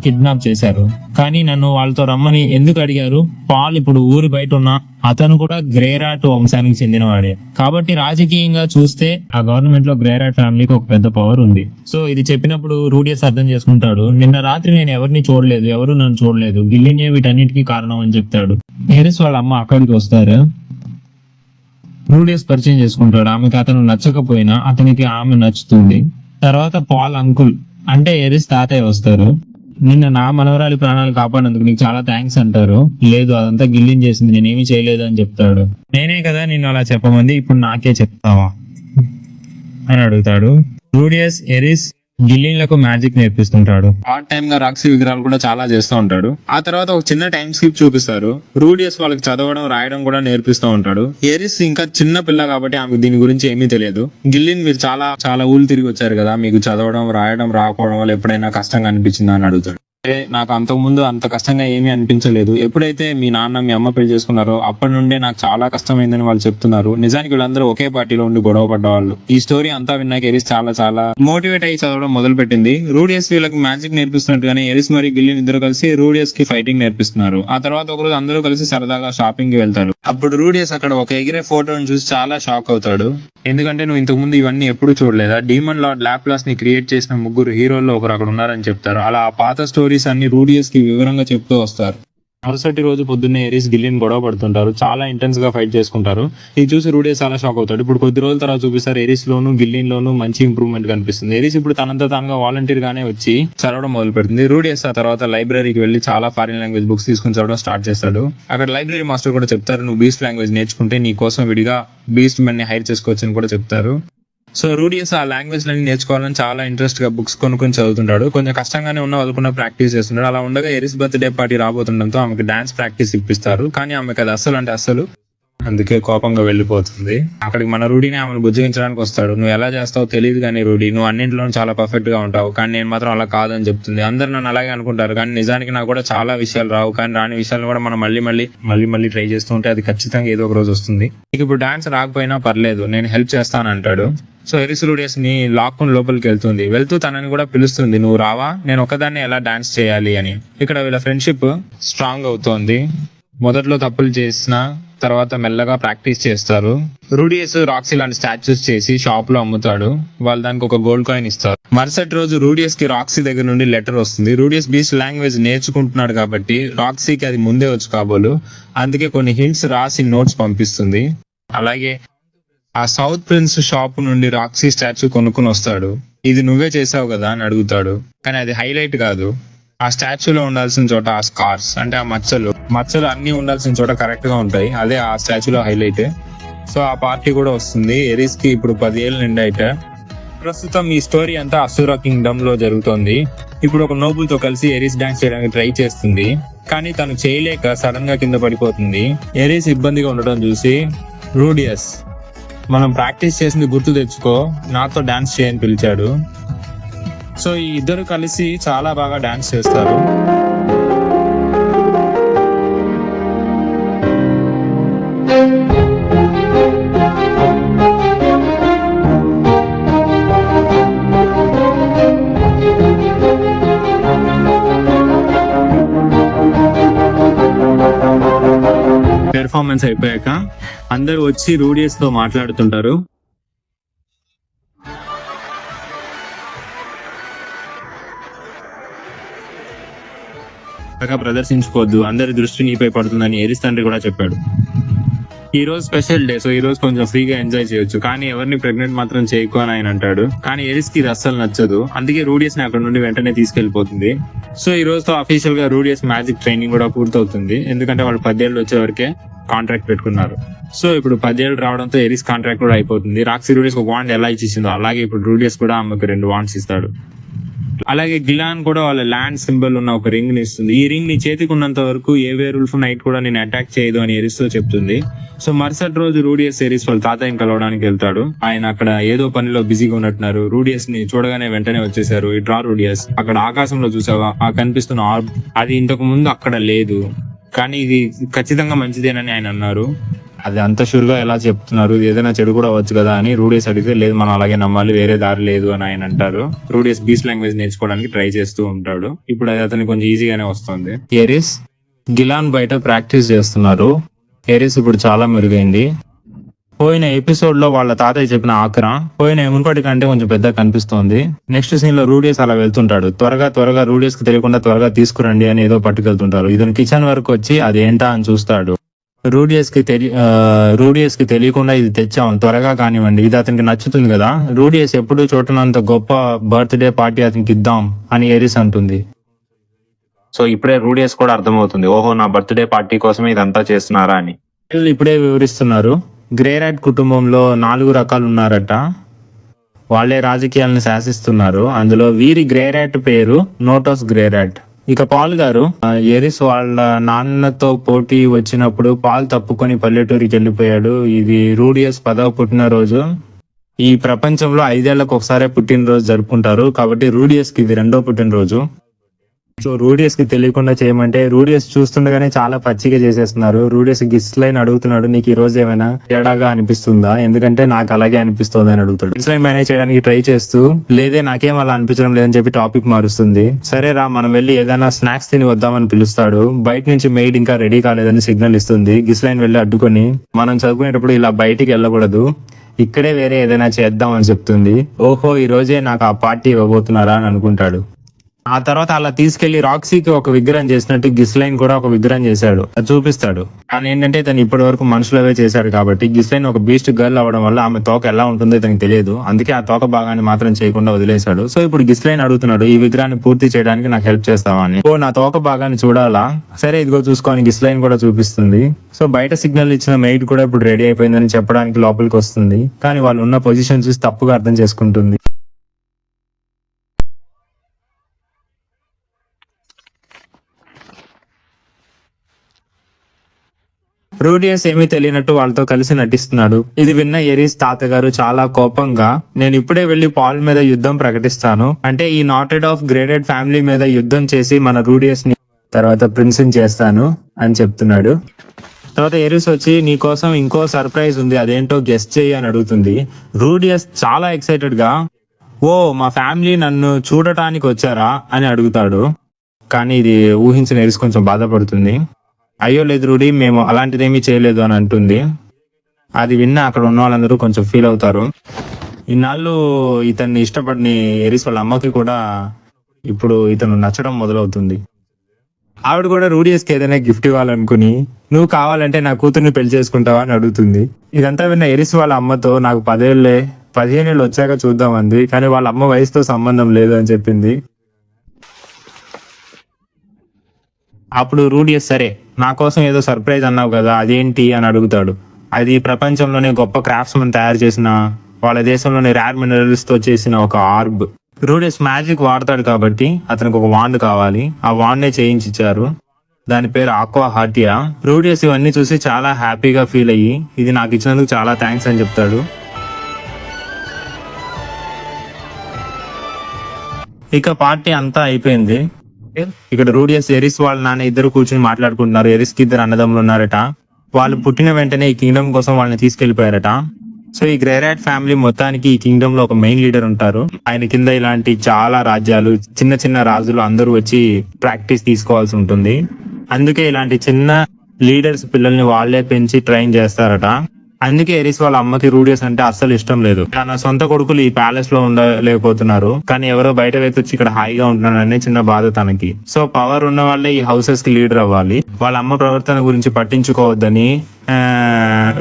కిడ్నాప్ చేశారు, కానీ నన్ను వాళ్ళతో రమ్మని ఎందుకు అడిగారు? పాల్ ఇప్పుడు ఊరి బయట ఉన్న అతను కూడా గ్రేరాట్ వంశానికి చెందినవాడే, కాబట్టి రాజకీయంగా చూస్తే ఆ గవర్నమెంట్ లో గ్రేరాట్ ఫ్యామిలీకి ఒక పెద్ద పవర్ ఉంది. సో ఇది చెప్పినప్పుడు రూడియస్ అర్థం చేసుకుంటాడు. నిన్న రాత్రి నేను ఎవరిని చూడలేదు, ఎవరు నన్ను చూడలేదు, గిల్లినే వీటన్నిటికీ కారణం అని చెప్తాడు. ఎరిస్ వాళ్ళ అమ్మ అక్కడికి వస్తారు. రూడియస్ పరిచయం చేసుకుంటాడు. ఆమెకి అతను నచ్చకపోయినా అతనికి ఆమె నచ్చుతుంది. తర్వాత పాల్ అంకుల్ అంటే ఎరిస్ తాతయ్య వస్తారు. నిన్న నా మనవరాలి ప్రాణాలు కాపాడినందుకు నీకు చాలా థ్యాంక్స్ అంటారు. లేదు, అదంతా గిల్లిన్ చేసింది, నేనేమీ చేయలేదు అని చెప్తాడు. నేనే కదా నిన్ను అలా చెప్పమంది, ఇప్పుడు నాకే చెప్తావా అని అడుగుతాడు. రూడియస్ ఎరిస్ గిల్లిన్లకు మ్యాజిక్ నేర్పిస్తుంటాడు. పార్ట్ టైమ్ గా రాక్సీ విగ్రహాలు కూడా చాలా చేస్తూ ఉంటాడు. ఆ తర్వాత ఒక చిన్న టైం స్కిప్ చూపిస్తారు. రూడియస్ వాళ్ళకి చదవడం రాయడం కూడా నేర్పిస్తూ ఉంటాడు. ఎరిస్ ఇంకా చిన్న పిల్ల కాబట్టి ఆమెకు దీని గురించి ఏమీ తెలియదు. గిల్లిన్ మీరు చాలా చాలా ఊళ్ళు తిరిగి వచ్చారు కదా, మీకు చదవడం రాయడం రాకపోవడం వల్ల ఎప్పుడైనా కష్టంగా అనిపించిందా అని అడుగుతాడు. నాకు అంతకుముందు అంత కష్టంగా ఏమీ అనిపించలేదు, ఎప్పుడైతే మీ నాన్న మీ అమ్మ పెళ్లి చేసుకున్నారో అప్పటి నుండే నాకు చాలా కష్టమైందని వాళ్ళు చెప్తున్నారు. నిజానికి వీళ్ళందరూ ఒకే పార్టీలో ఉండి గొడవ పడ్డవాళ్ళు. ఈ స్టోరీ అంతా విన్నాక ఎరిస్ చాలా చాలా మోటివేట్ అయ్యి చదవడం మొదలు పెట్టింది. రూడియస్ వీళ్ళకి మ్యాజిక్ నేర్పిస్తున్నట్టుగానే ఎరిస్ మరియు గిల్లిన్ ఇద్దరు కలిసి రూడియస్ కి ఫైటింగ్ నేర్పిస్తున్నారు. ఆ తర్వాత ఒకరోజు అందరూ కలిసి సరదాగా షాపింగ్ కి వెళ్తారు. అప్పుడు రూడియస్ అక్కడ ఒక ఎగిరే ఫోటోని చూసి చాలా షాక్ అవుతాడు. ఎందుకంటే నువ్వు ఇంతకు ముందు ఇవన్నీ ఎప్పుడు చూడలేదా? డీమన్ లార్డ్ లాప్లాస్ ని క్రియేట్ చేసిన 3 హీరోల్లో ఒకరు అక్కడ ఉన్నారని చెప్తారు. అలా ఆ పాత స్టోరీస్ అన్ని రూడియస్ కి వివరంగా చెప్తూ వస్తారు. మరుసటి రోజు పొద్దున్నే ఎరిస్ గిల్లిన్ గొడవ పడుతుంటారు. చాలా ఇంటెన్స్ గా ఫైట్ చేసుకుంటారు. ఇది చూసి రూడియస్ చాలా షాక్ అవుతాడు. ఇప్పుడు కొద్ది రోజుల తర్వాత చూపిస్తారు ఎరిస్ లోను గిల్లిన్ లోను మంచి ఇంప్రూవ్మెంట్ కనిపిస్తుంది. ఎరిస్ ఇప్పుడు తనంతా తానుగా వాలంటీర్ గానే వచ్చి చదవడం మొదలు పెడుతుంది. రూడియస్ ఆ తర్వాత లైబ్రరీకి వెళ్లి చాలా ఫారిన్ లాంగ్వేజ్ బుక్స్ తీసుకుని చదవడం స్టార్ట్ చేస్తాడు. అక్కడ లైబ్రరీ మాస్టర్ కూడా చెప్తారు, నువ్వు బీస్ట్ లాంగ్వేజ్ నేర్చుకుంటే నీ కోసం విడిగా బీస్ట్ మెన్ ని హైర్ చేసుకోవచ్చు అని కూడా చెప్తారు. సో రూడియస్ ఆ లాంగ్వేజ్ లని నేర్చుకోవాలని చాలా ఇంట్రెస్ట్ గా బుక్స్ కొనుక్కొని చదువుతుంటాడు. కొంచెం కష్టంగానే ఉన్న వదులుకున్న ప్రాక్టీస్ చేస్తున్నాడు. అలా ఉండగా ఎరిస్ బర్త్డే పార్టీ రాబోతుండడంతో ఆమెకు డాన్స్ ప్రాక్టీస్ ఇప్పిస్తారు. కానీ ఆమెకు అది అస్సలు అందుకే కోపంగా వెళ్ళిపోతుంది. అక్కడికి మన రూడీని ఆమెను బుజ్జగించడానికి వస్తాడు. నువ్వు ఎలా చేస్తావో తెలియదు కానీ రూడీ, నువ్వు అన్నింటిలోనూ చాలా పర్ఫెక్ట్ గా ఉంటావు, కానీ నేను మాత్రం అలా కాదని చెప్తుంది. అందరు నన్ను అలాగే అనుకుంటారు, కానీ నిజానికి నాకు కూడా చాలా విషయాలు రావు, కానీ రాని విషయాలు కూడా మనం మళ్ళీ ట్రై చేస్తూ ఉంటే అది ఖచ్చితంగా ఏదో ఒక రోజు వస్తుంది. నీకు ఇప్పుడు డాన్స్ రాకపోయినా పర్లేదు, నేను హెల్ప్ చేస్తాను అంటాడు. సో ఎరిస్ రూడియస్ ని లాక్కుని లోపలికి వెళ్తూ తనని కూడా పిలుస్తుంది, నువ్వు రావా, నేను ఒకదాన్ని ఎలా డాన్స్ చేయాలి అని. ఇక్కడ వీళ్ళ ఫ్రెండ్షిప్ స్ట్రాంగ్ అవుతోంది. మొదట్లో తప్పులు చేసిన తర్వాత మెల్లగా ప్రాక్టీస్ చేస్తారు. రూడియస్ రాక్సీ లాంటి స్టాచ్యూస్ చేసి షాప్ లో అమ్ముతాడు. వాళ్ళు దానికి ఒక గోల్డ్ కాయిన్ ఇస్తారు. మరుసటి రోజు రూడియస్ కి రాక్సీ దగ్గర నుండి లెటర్ వస్తుంది. రూడియస్ బీస్ట్ లాంగ్వేజ్ నేర్చుకుంటున్నాడు కాబట్టి రాక్సీకి అది ముందే వచ్చు కాబోలు, అందుకే కొన్ని హింట్స్ రాసి నోట్స్ పంపిస్తుంది. అలాగే ఆ సౌత్ ప్రిన్స్ షాప్ నుండి రాక్సీ స్టాచ్యూ కొనుక్కుని వస్తాడు. ఇది నువ్వే చేసావు కదా అని అడుగుతాడు, కానీ అది హైలైట్ కాదు, ఆ స్టాచ్యూలో ఉండాల్సిన చోట ఆ స్కార్స్ అంటే ఆ మచ్చలు అన్ని ఉండాల్సిన చోట కరెక్ట్ గా ఉంటాయి. అదే ఆ స్టాచ్యూలో హైలైట్. సో ఆ పార్టీ కూడా వస్తుంది. ఎరిస్ కి ఇప్పుడు 10 ఏళ్ళు నిండాయిట. ప్రస్తుతం ఈ స్టోరీ అంతా అసురా కింగ్డమ్ లో జరుగుతోంది. ఇప్పుడు ఒక నోబుల్ తో కలిసి ఎరిస్ డాన్స్ చేయడానికి ట్రై చేస్తుంది, కానీ తను చేయలేక సడన్ గా కింద పడిపోతుంది. ఎరిస్ ఇబ్బందిగా ఉండడం చూసి రూడియస్, మనం ప్రాక్టీస్ చేసింది గుర్తు తెచ్చుకో, నాతో డాన్స్ చేయని పిలిచాడు. సో ఈ ఇద్దరు కలిసి చాలా బాగా డాన్స్ చేస్తారు. పెర్ఫార్మెన్స్ అయిపోయాక అందరూ వచ్చి రూడియస్ తో మాట్లాడుతుంటారు. ప్రదర్శించుకోవద్దు, అందరి దృష్టి నీపై పడుతుందని ఎరిస్ తండ్రి కూడా చెప్పాడు. ఈ రోజు స్పెషల్ డే, సో ఈ రోజు కొంచెం ఫ్రీగా ఎంజాయ్ చేయొచ్చు, కానీ ఎవరిని ప్రెగ్నెంట్ మాత్రం చేయకు అని ఆయన అంటాడు. కానీ ఎరిస్ కి ఇది అస్సలు నచ్చదు. అందుకే రూడియస్ ని అక్కడ నుండి వెంటనే తీసుకెళ్లిపోతుంది. సో ఈ రోజుతో అఫీషియల్ గా రూడియస్ మ్యాజిక్ ట్రైనింగ్ కూడా పూర్తవుతుంది. ఎందుకంటే వాళ్ళు 10 ఏళ్ళు వచ్చే వరకే కాంట్రాక్ట్ పెట్టుకున్నారు. సో ఇప్పుడు 10 ఏళ్ళు రావడంతో ఎరిస్ కాంట్రాక్ట్ కూడా అయిపోతుంది. రాక్సీ రూడియస్ ఒక వాండ్ ఎలా ఇచ్చిందో అలాగే ఇప్పుడు రూడియస్ కూడా ఆమెకు 2 వాండ్స్ ఇస్తాడు. అలాగే గిలాన్ కూడా వాళ్ళ ల్యాండ్ సింబల్ ఉన్న ఒక రింగ్ ని ఇస్తుంది. ఈ రింగ్ నీ చేతికి ఉన్నంత వరకు ఏ వేరుల్ఫ్ నైట్ కూడా నేను అటాక్ చేయదు అని ఎరిస్ తో చెప్తుంది. సో మరుసటి రోజు రూడియస్ ఎరిస్ వాళ్ళ తాతయ్యని కలవడానికి వెళ్తాడు. ఆయన అక్కడ ఏదో పనిలో బిజీగా ఉన్నట్టున్నారు. రూడియస్ ని చూడగానే వెంటనే వచ్చేసారు. ఇట్రా రూడియస్, అక్కడ ఆకాశంలో చూసావా ఆ కనిపిస్తున్న ఆర్బ్, అది ఇంతకు ముందు అక్కడ లేదు, కానీ ఇది ఖచ్చితంగా మంచిదేనని ఆయన అన్నారు. అది అంత షూర్ గా ఎలా చెప్తున్నారు, ఏదైనా చెడు కూడా అవ్వచ్చు కదా అని రూడియస్ అడిగితే, లేదు మనం అలాగే నమ్మాలి, వేరే దారి లేదు అని ఆయన అంటారు. రూడియస్ బీస్ట్ లాంగ్వేజ్ నేర్చుకోవడానికి ట్రై చేస్తూ ఉంటాడు. ఇప్పుడు అది అతనికి కొంచెం ఈజీగానే వస్తుంది. ఎరిస్, గిలాన్ బయట ప్రాక్టీస్ చేస్తున్నారు. ఎరిస్ ఇప్పుడు చాలా మెరుగైంది. పోయిన ఎపిసోడ్ లో వాళ్ళ తాతయ్య చెప్పిన ఆక్రా పోయిన మునుపటి కంటే కొంచెం పెద్ద కనిపిస్తోంది. నెక్స్ట్ సీన్ లో రూడియస్ అలా వెళ్తుంటాడు. త్వరగా రూడియస్ కి తెలియకుండా త్వరగా తీసుకురండి అని ఏదో పట్టుకెళ్తుంటారు. ఇతను కిచెన్ వరకు వచ్చి అది ఏంటా అని చూస్తాడు. రూడియస్ కి తెలియకుండా ఇది తెచ్చాం, త్వరగా కానివ్వండి, ఇది అతనికి నచ్చుతుంది కదా, రూడియస్ ఎప్పుడు చూడనంత గొప్ప బర్త్డే పార్టీ అతనికి ఇద్దాం అని ఎరిస్ అంటుంది. సో ఇప్పుడే రూడియస్ కూడా అర్థమవుతుంది, ఓహో నా బర్త్డే పార్టీ కోసమే ఇదంతా చేస్తున్నారా అని. ఇప్పుడే వివరిస్తున్నారు. గ్రేరాట్ కుటుంబంలో 4 రకాలు ఉన్నారట. వాళ్ళే రాజకీయాలను శాసిస్తున్నారు. అందులో వీరి గ్రేరాట్ పేరు నోటోస్ గ్రేరాట్. ఇక పాల్ గారు, ఎరిస్ వాళ్ళ నాన్నతో పోటీ వచ్చినప్పుడు పాల్ తప్పుకొని పల్లెటూరికి వెళ్ళిపోయాడు. ఇది రూడియస్ 10వ పుట్టినరోజు. ఈ ప్రపంచంలో 5 ఏళ్లకు ఒకసారి పుట్టినరోజు జరుపుకుంటారు, కాబట్టి రూడియస్ కి ఇది 2వ పుట్టినరోజు. సో రూడియస్ కి తెలియకుండా చేయమంటే రూడియస్ చూస్తుండగానే చాలా పచ్చిగా చేసేస్తున్నారు. రూడియస్ గిస్లైన్ అడుగుతున్నాడు, నీకు ఈ రోజు ఏమైనా తేడాగా అనిపిస్తుందా, ఎందుకంటే నాకు అలాగే అనిపిస్తుంది అని అడుగుతాడు. గిస్లైన్ మేనేజ్ చేయడానికి ట్రై చేస్తూ, లేదే నాకేం అలా అనిపించడం లేదని చెప్పి టాపిక్ మారుస్తుంది. సరే రా మనం వెళ్ళి ఏదైనా స్నాక్స్ తిని వద్దామని పిలుస్తాడు. బయట నుంచి మెయిడ్ ఇంకా రెడీ కాలేదని సిగ్నల్ ఇస్తుంది. గిస్లైన్ వెళ్ళి అడ్డుకొని, మనం చదువుకునేటప్పుడు ఇలా బయటికి వెళ్ళకూడదు, ఇక్కడే వేరే ఏదైనా చేద్దాం అని చెప్తుంది. ఓహో ఈ రోజే నాకు ఆ పార్టీ ఇవ్వబోతున్నారా అని అనుకుంటాడు. ఆ తర్వాత అలా తీసుకెళ్లి రాక్సీకి ఒక విగ్రహం చేసినట్టు గిస్లైన్ కూడా ఒక విగ్రహం చేశాడు, అది చూపిస్తాడు. కానీ ఏంటంటే తను ఇప్పటి వరకు మనుషులవే చేశాడు కాబట్టి గిస్లైన్ ఒక బీస్ట్ గర్ల్ అవ్వడం వల్ల ఆమె తోక ఎలా ఉంటుందో తనకు తెలియదు. అందుకే ఆ తోక భాగాన్ని మాత్రం చేయకుండా వదిలేశాడు. సో ఇప్పుడు గిస్లైన్ అడుగుతున్నాడు, ఈ విగ్రహాన్ని పూర్తి చేయడానికి నాకు హెల్ప్ చేస్తావా అని. ఓ నా తోక భాగాన్ని చూడాలా, సరే ఇదిగో చూసుకోని గిస్లైన్ కూడా చూపిస్తుంది. సో బయట సిగ్నల్ ఇచ్చిన మెయిడ్ కూడా ఇప్పుడు రెడీ అయిపోయిందని చెప్పడానికి లోపలికి వస్తుంది. కానీ వాళ్ళు ఉన్న పొజిషన్ చూసి తప్పుగా అర్థం చేసుకుంటుంది. రూడియస్ ఏమీ తెలియనట్టు వాళ్ళతో కలిసి నటిస్తున్నాడు. ఇది విన్న ఎరిస్ తాతగారు చాలా కోపంగా, నేను ఇప్పుడే వెళ్లి పాల్ మీద యుద్ధం ప్రకటిస్తాను, అంటే ఈ నాటెడ్ ఆఫ్ గ్రేడెడ్ ఫ్యామిలీ మీద యుద్ధం చేసి మన రూడియస్ ని తర్వాత ప్రిన్స్ చేస్తాను అని చెప్తున్నాడు. తర్వాత ఎరిస్ వచ్చి, నీ కోసం ఇంకో సర్ప్రైజ్ ఉంది, అదేంటో గెస్ట్ చేయి అని అడుగుతుంది. రూడియస్ చాలా ఎక్సైటెడ్ గా, ఓ మా ఫ్యామిలీ నన్ను చూడటానికి వచ్చారా అని అడుగుతాడు. కానీ ఇది ఊహించిన ఎరిస్ కొంచెం బాధపడుతుంది. అయ్యో లేదు రూడీ, మేము అలాంటిదేమీ చేయలేదు అని అంటుంది. అది విన్న అక్కడ ఉన్న వాళ్ళందరూ కొంచెం ఫీల్ అవుతారు. ఇన్నాళ్ళు ఇతన్ని ఇష్టపడిన ఎరిస్ వాళ్ళ అమ్మకి కూడా ఇప్పుడు ఇతను నచ్చడం మొదలవుతుంది. ఆవిడ కూడా రూడియస్ కి ఏదైనా గిఫ్ట్ ఇవ్వాలనుకుని, నువ్వు కావాలంటే నా కూతుర్ని పెళ్లి చేసుకుంటావా అని అడుగుతుంది. ఇదంతా విన్న ఎరిస్ వాళ్ళ అమ్మతో, నాకు 15 ఏళ్ళు వచ్చాక చూద్దామంది, కానీ వాళ్ళ అమ్మ వయసుతో సంబంధం లేదు అని చెప్పింది. అప్పుడు రూడియస్ సరే నా కోసం ఏదో సర్ప్రైజ్ అన్నావు కదా అదేంటి అని అడుగుతాడు. అది ప్రపంచంలోనే గొప్ప క్రాఫ్ట్స్మన్ తయారు చేసిన వాళ్ళ దేశంలోని రేర్ మినరల్స్ తో చేసిన ఒక ఆర్బ్. రూడియస్ మ్యాజిక్ వాడతాడు కాబట్టి అతనికి ఒక వాండ్ కావాలి. ఆ వాండ్ నే చేయించారు. దాని పేరు ఆక్వా హార్టియా. రూడియస్ ఇవన్నీ చూసి చాలా హ్యాపీగా ఫీల్ అయ్యి ఇది నాకు ఇచ్చినందుకు చాలా థ్యాంక్స్ అని చెప్తాడు. ఇక పార్టీ అంతా అయిపోయింది. ఇక్కడ రూడియస్ ఎరిస్ వాళ్ళ నాన్న ఇద్దరు కూర్చుని మాట్లాడుకుంటున్నారు. ఎరిస్ కి 2 అన్నదమ్ములు ఉన్నారట. వాళ్ళు పుట్టిన వెంటనే ఈ కింగ్డమ్ కోసం వాళ్ళని తీసుకెళ్లిపోయారట. సో ఈ గ్రేరాట్ ఫ్యామిలీ మొత్తానికి ఈ కింగ్డమ్ లో ఒక మెయిన్ లీడర్ ఉంటారు. ఆయన కింద ఇలాంటి చాలా రాజ్యాలు, చిన్న చిన్న రాజులు అందరూ వచ్చి ప్రాక్టీస్ తీసుకోవాల్సి ఉంటుంది. అందుకే ఇలాంటి చిన్న లీడర్స్ పిల్లల్ని వాళ్లే పెంచి ట్రైన్ చేస్తారట. అందుకే ఎరిస్ వాళ్ళ అమ్మకి రూడియస్ అంటే అస్సలు ఇష్టం లేదు. తన సొంత కొడుకులు ఈ ప్యాలెస్ లో ఉండలేకపోతున్నారు, కానీ ఎవరో బయట వ్యక్తి వచ్చి ఇక్కడ హాయిగా ఉంటున్నారనే చిన్న బాధ తనకి. సో పవర్ ఉన్న వాళ్ళే ఈ హౌసెస్ కి లీడర్ అవ్వాలి. వాళ్ళ అమ్మ ప్రవర్తన గురించి పట్టించుకోవద్దని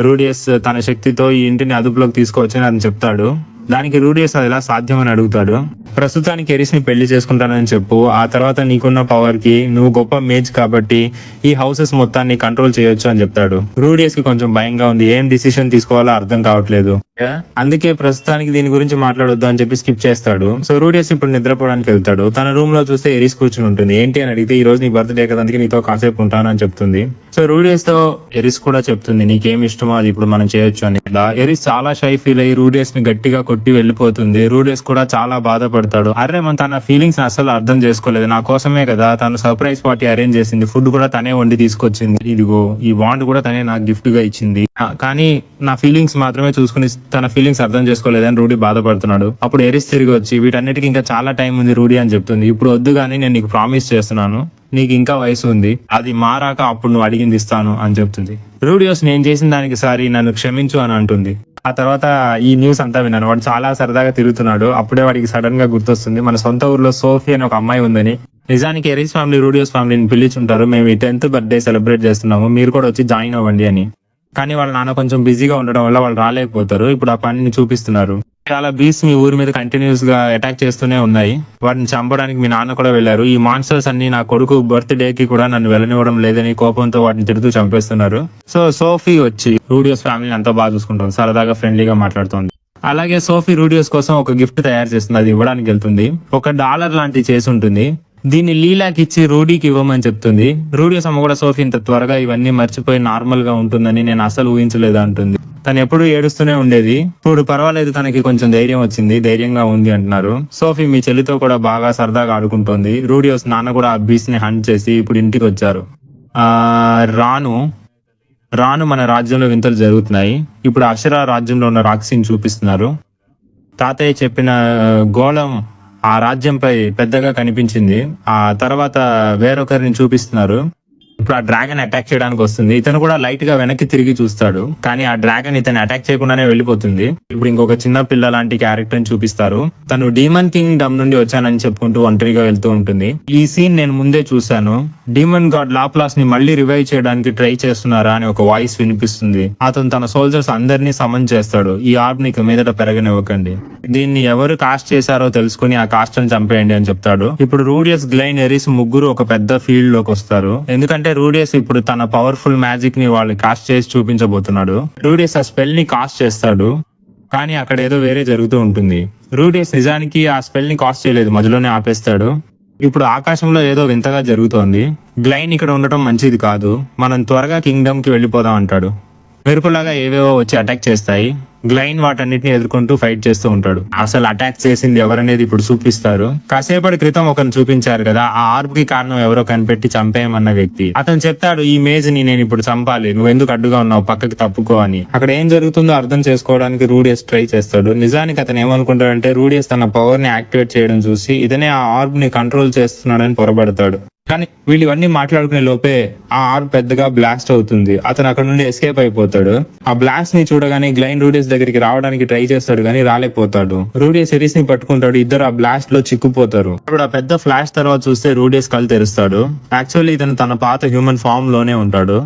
రూడియస్ తన శక్తితో ఈ ఇంటిని అదుపులోకి తీసుకోవచ్చని అని చెప్తాడు. దానికి రూడియస్ అది ఎలా సాధ్యం అని అడుగుతాడు. ప్రస్తుతానికి ఎరిస్ ని పెళ్లి చేసుకుంటానని చెప్పు, ఆ తర్వాత నీకున్న పవర్ కి నువ్వు గొప్ప మేజ్ కాబట్టి ఈ హౌసెస్ మొత్తాన్ని కంట్రోల్ చేయొచ్చు అని చెప్తాడు. రూడియస్ కి కొంచెం భయంగా ఉంది, ఏం డిసిషన్ తీసుకోవాలో అర్థం కావట్లేదు. అందుకే ప్రస్తుతానికి దీని గురించి మాట్లాడొద్దు అని చెప్పి స్కిప్ చేస్తాడు. సో రూడియస్ ఇప్పుడు నిద్రపోవడానికి వెళ్తాడు. తన రూమ్ లో చూస్తే ఎరిస్ కూర్చుని ఉంటుంది. ఏంటి అని అడిగితే ఈ రోజు నీ బర్త్డే కదా, అందుకే నీతో కాసేపు ఉంటాను అని చెప్తుంది. సో రూడియస్ తో ఎరిస్ కూడా చెప్తుంది నీకేం ఇష్టమో అది ఇప్పుడు మనం చేయొచ్చు అని. ఎరిస్ చాలా షై ఫీల్ అయ్యి రూడియస్ ని గట్టిగా కొట్టి వెళ్ళిపోతుంది. రూడియస్ కూడా చాలా బాధపడతాడు. అరే మన తన ఫీలింగ్స్ అసలు అర్థం చేసుకోలేదు, నా కోసమే కదా తను సర్ప్రైజ్ పార్టీ అరేంజ్ చేసింది, ఫుడ్ కూడా తనే వండి తీసుకొచ్చింది, ఇదిగో ఈ బాండ్ కూడా తనే నాకు గిఫ్ట్ గా ఇచ్చింది, కానీ నా ఫీలింగ్స్ మాత్రమే చూసుకుని తన ఫీలింగ్స్ అర్థం చేసుకోలేదని రూడీ బాధపడుతున్నాడు. అప్పుడు ఎరిస్ తిరిగి వచ్చి వీటన్నిటికీ ఇంకా చాలా టైం ఉంది రూడీ అని చెప్తుంది. ఇప్పుడు వద్దు కానీ నేను నీకు ప్రామిస్ చేస్తున్నాను, నీకు ఇంకా వయసు ఉంది, అది మారాక అప్పుడు నువ్వు అడిగింది ఇస్తాను అని చెప్తుంది. రూడియోస్ నేను చేసిన దానికి సారీ, నన్ను క్షమించు అని అంటుంది. ఆ తర్వాత ఈ న్యూస్ అంతా విన్నాను. వాడు చాలా సరదాగా తిరుగుతున్నాడు. అప్పుడే వాడికి సడన్ గా గుర్తొస్తుంది మన సొంత ఊర్లో సోఫీ అని ఒక అమ్మాయి ఉందని. నిజానికి ఎరిస్ ఫ్యామిలీ రూడియోస్ ఫ్యామిలీని పిలిచుంటారు, మేము ఈ 10th బర్త్డే సెలబ్రేట్ చేస్తున్నాము, మీరు కూడా వచ్చి జాయిన్ అవ్వండి అని. కానీ వాళ్ళ నాన్న కొంచెం బిజీగా ఉండడం వల్ల వాళ్ళు రాలేకపోతారు. ఇప్పుడు ఆ పనిని చూపిస్తున్నారు. చాలా బీస్ మీ ఊరి మీద కంటిన్యూస్ గా అటాక్ చేస్తూనే ఉన్నాయి. వాటిని చంపడానికి మీ నాన్న కూడా వెళ్లారు. ఈ మాన్స్టర్స్ అన్ని నా కొడుకు బర్త్డే కి కూడా నన్ను వెళ్ళనివ్వడం లేదని కోపంతో వాటిని తిడుతూ చంపేస్తున్నారు. సో సోఫీ వచ్చి రూడియోస్ ఫ్యామిలీని అంతా బాగా చూసుకుంటుంది, సరదాగా ఫ్రెండ్లీగా మాట్లాడుతుంది. అలాగే సోఫీ రూడియోస్ కోసం ఒక గిఫ్ట్ తయారు చేస్తుంది, అది ఇవ్వడానికి వెళ్తుంది. $1 లాంటివి చేసి ఉంటుంది. దీన్ని లీలాకి ఇచ్చి రూడీకి ఇవ్వమని చెప్తుంది. రూడియోస్ అమ్మ కూడా సోఫీ ఇంత త్వరగా ఇవన్నీ మర్చిపోయి నార్మల్ గా ఉంటుందని నేను అసలు ఊహించలేదు అంటుంది. తను ఎప్పుడు ఏడుస్తూనే ఉండేది, ఇప్పుడు పర్వాలేదు, తనకి కొంచెం ధైర్యం వచ్చింది, ధైర్యంగా ఉంది అంటున్నారు. సోఫీ మీ చెల్లితో కూడా బాగా సరదాగా ఆడుకుంటోంది. రూడియోస్ నాన్న కూడా ఆ బీస్ ని హంట్ చేసి ఇప్పుడు ఇంటికి వచ్చారు. రాను మన రాజ్యంలో వింతలు జరుగుతున్నాయి. ఇప్పుడు అక్షరా రాజ్యంలో ఉన్న రాక్షసిని చూపిస్తున్నారు. తాతయ్య చెప్పిన గోళం ఆ రాజ్యంపై పెద్దగా కనిపించింది. ఆ తర్వాత వేరొకరిని చూపిస్తున్నారు. ఇప్పుడు ఆ డ్రాగన్ అటాక్ చేయడానికి వస్తుంది. ఇతను కూడా లైట్ గా వెనక్కి తిరిగి చూస్తాడు, కానీ ఆ డ్రాగన్ ఇతను అటాక్ చేయకుండానే వెళ్ళిపోతుంది. ఇప్పుడు ఇంకొక చిన్న పిల్ల లాంటి క్యారెక్టర్ ని చూపిస్తారు. తను డీమన్ కింగ్డమ్ నుండి వచ్చానని చెప్పుకుంటూ ఒంటరిగా వెళ్తూ ఉంటుంది. ఈ సీన్ నేను ముందే చూశాను. డీమన్ గాడ్ లాప్లాస్ ని మళ్ళీ రివైవ్ చేయడానికి ట్రై చేస్తున్నారా అని ఒక వాయిస్ వినిపిస్తుంది. అతను తన సోల్జర్స్ అందరినీ సమన్ చేస్తాడు, ఈ ఆర్మ్ ని మీదట పెరగనివ్వకండి, దీన్ని ఎవరు కాస్ట్ చేశారో తెలుసుకుని ఆ కాస్ట్ ని చంపేయండి అని చెప్తాడు. ఇప్పుడు రూడియస్, గ్లైన్, ఎరిస్ ముగ్గురు ఒక పెద్ద ఫీల్డ్ లోకి వస్తారు. ఎందుకంటే రూడియస్ ఇప్పుడు తన పవర్ఫుల్ మ్యాజిక్ ని వాళ్ళు కాస్ట్ చేసి చూపించబోతున్నాడు. రూడియస్ ఆ స్పెల్ ని కాస్ట్ చేస్తాడు, కానీ అక్కడ ఏదో వేరే జరుగుతూ ఉంటుంది. రూడియస్ నిజానికి ఆ స్పెల్ ని కాస్ట్ చేయలేదు, మధ్యలోనే ఆపేస్తాడు. ఇప్పుడు ఆకాశంలో ఏదో వింతగా జరుగుతోంది. గ్లైన్ ఇక్కడ ఉండటం మంచిది కాదు, మనం త్వరగా కింగ్డమ్ కి వెళ్ళిపోదాం అంటాడు. మెరుపులాగా ఏవేవో వచ్చి అటాక్ చేస్తాయి. గ్లైన్ వాటన్నిటిని ఎదుర్కొంటూ ఫైట్ చేస్తూ ఉంటాడు. అసలు అటాక్ చేసింది ఎవరనేది ఇప్పుడు చూపిస్తారు. కాసేపటి క్రితం ఒకరిని చూపించారు కదా, ఆ ఆర్బ్ కి కారణం ఎవరో కనిపెట్టి చంపేయమన్న వ్యక్తి. అతను చెప్తాడు, ఈ మేజ్ ని నేను ఇప్పుడు చంపాలి, నువ్వు ఎందుకు అడ్డుగా ఉన్నావు, పక్కకి తప్పుకో అని. అక్కడ ఏం జరుగుతుందో అర్థం చేసుకోవడానికి రూడియస్ ట్రై చేస్తాడు. నిజానికి అతను ఏమనుకుంటాడంటే రూడియస్ తన పవర్ ని యాక్టివేట్ చేయడం చూసి ఇతనే ఆ ఆర్బ్ ని కంట్రోల్ చేస్తున్నాడని పొరబడతాడు. కానీ వీళ్ళు ఇవన్నీ మాట్లాడుకునే లోపే ఆ ఆర్మ్ పెద్దగా బ్లాస్ట్ అవుతుంది. అతను అక్కడ నుండి ఎస్కేప్ అయిపోతాడు. ఆ బ్లాస్ట్ ని చూడగానే గ్లైన్ రూడియస్ దగ్గరికి రావడానికి ట్రై చేస్తాడు, కానీ రాలేకపోతాడు. రూడియస్ ఎరిస్ ని పట్టుకుంటాడు, ఇద్దరు ఆ బ్లాస్ట్ లో చిక్కుపోతారు. అప్పుడు ఆ పెద్ద ఫ్లాష్ తర్వాత చూస్తే రూడియస్ కళ్ళు తెరుస్తాడు. యాక్చువల్లీ ఇతను తన పాత హ్యూమన్ ఫామ్ లోనే ఉంటాడు.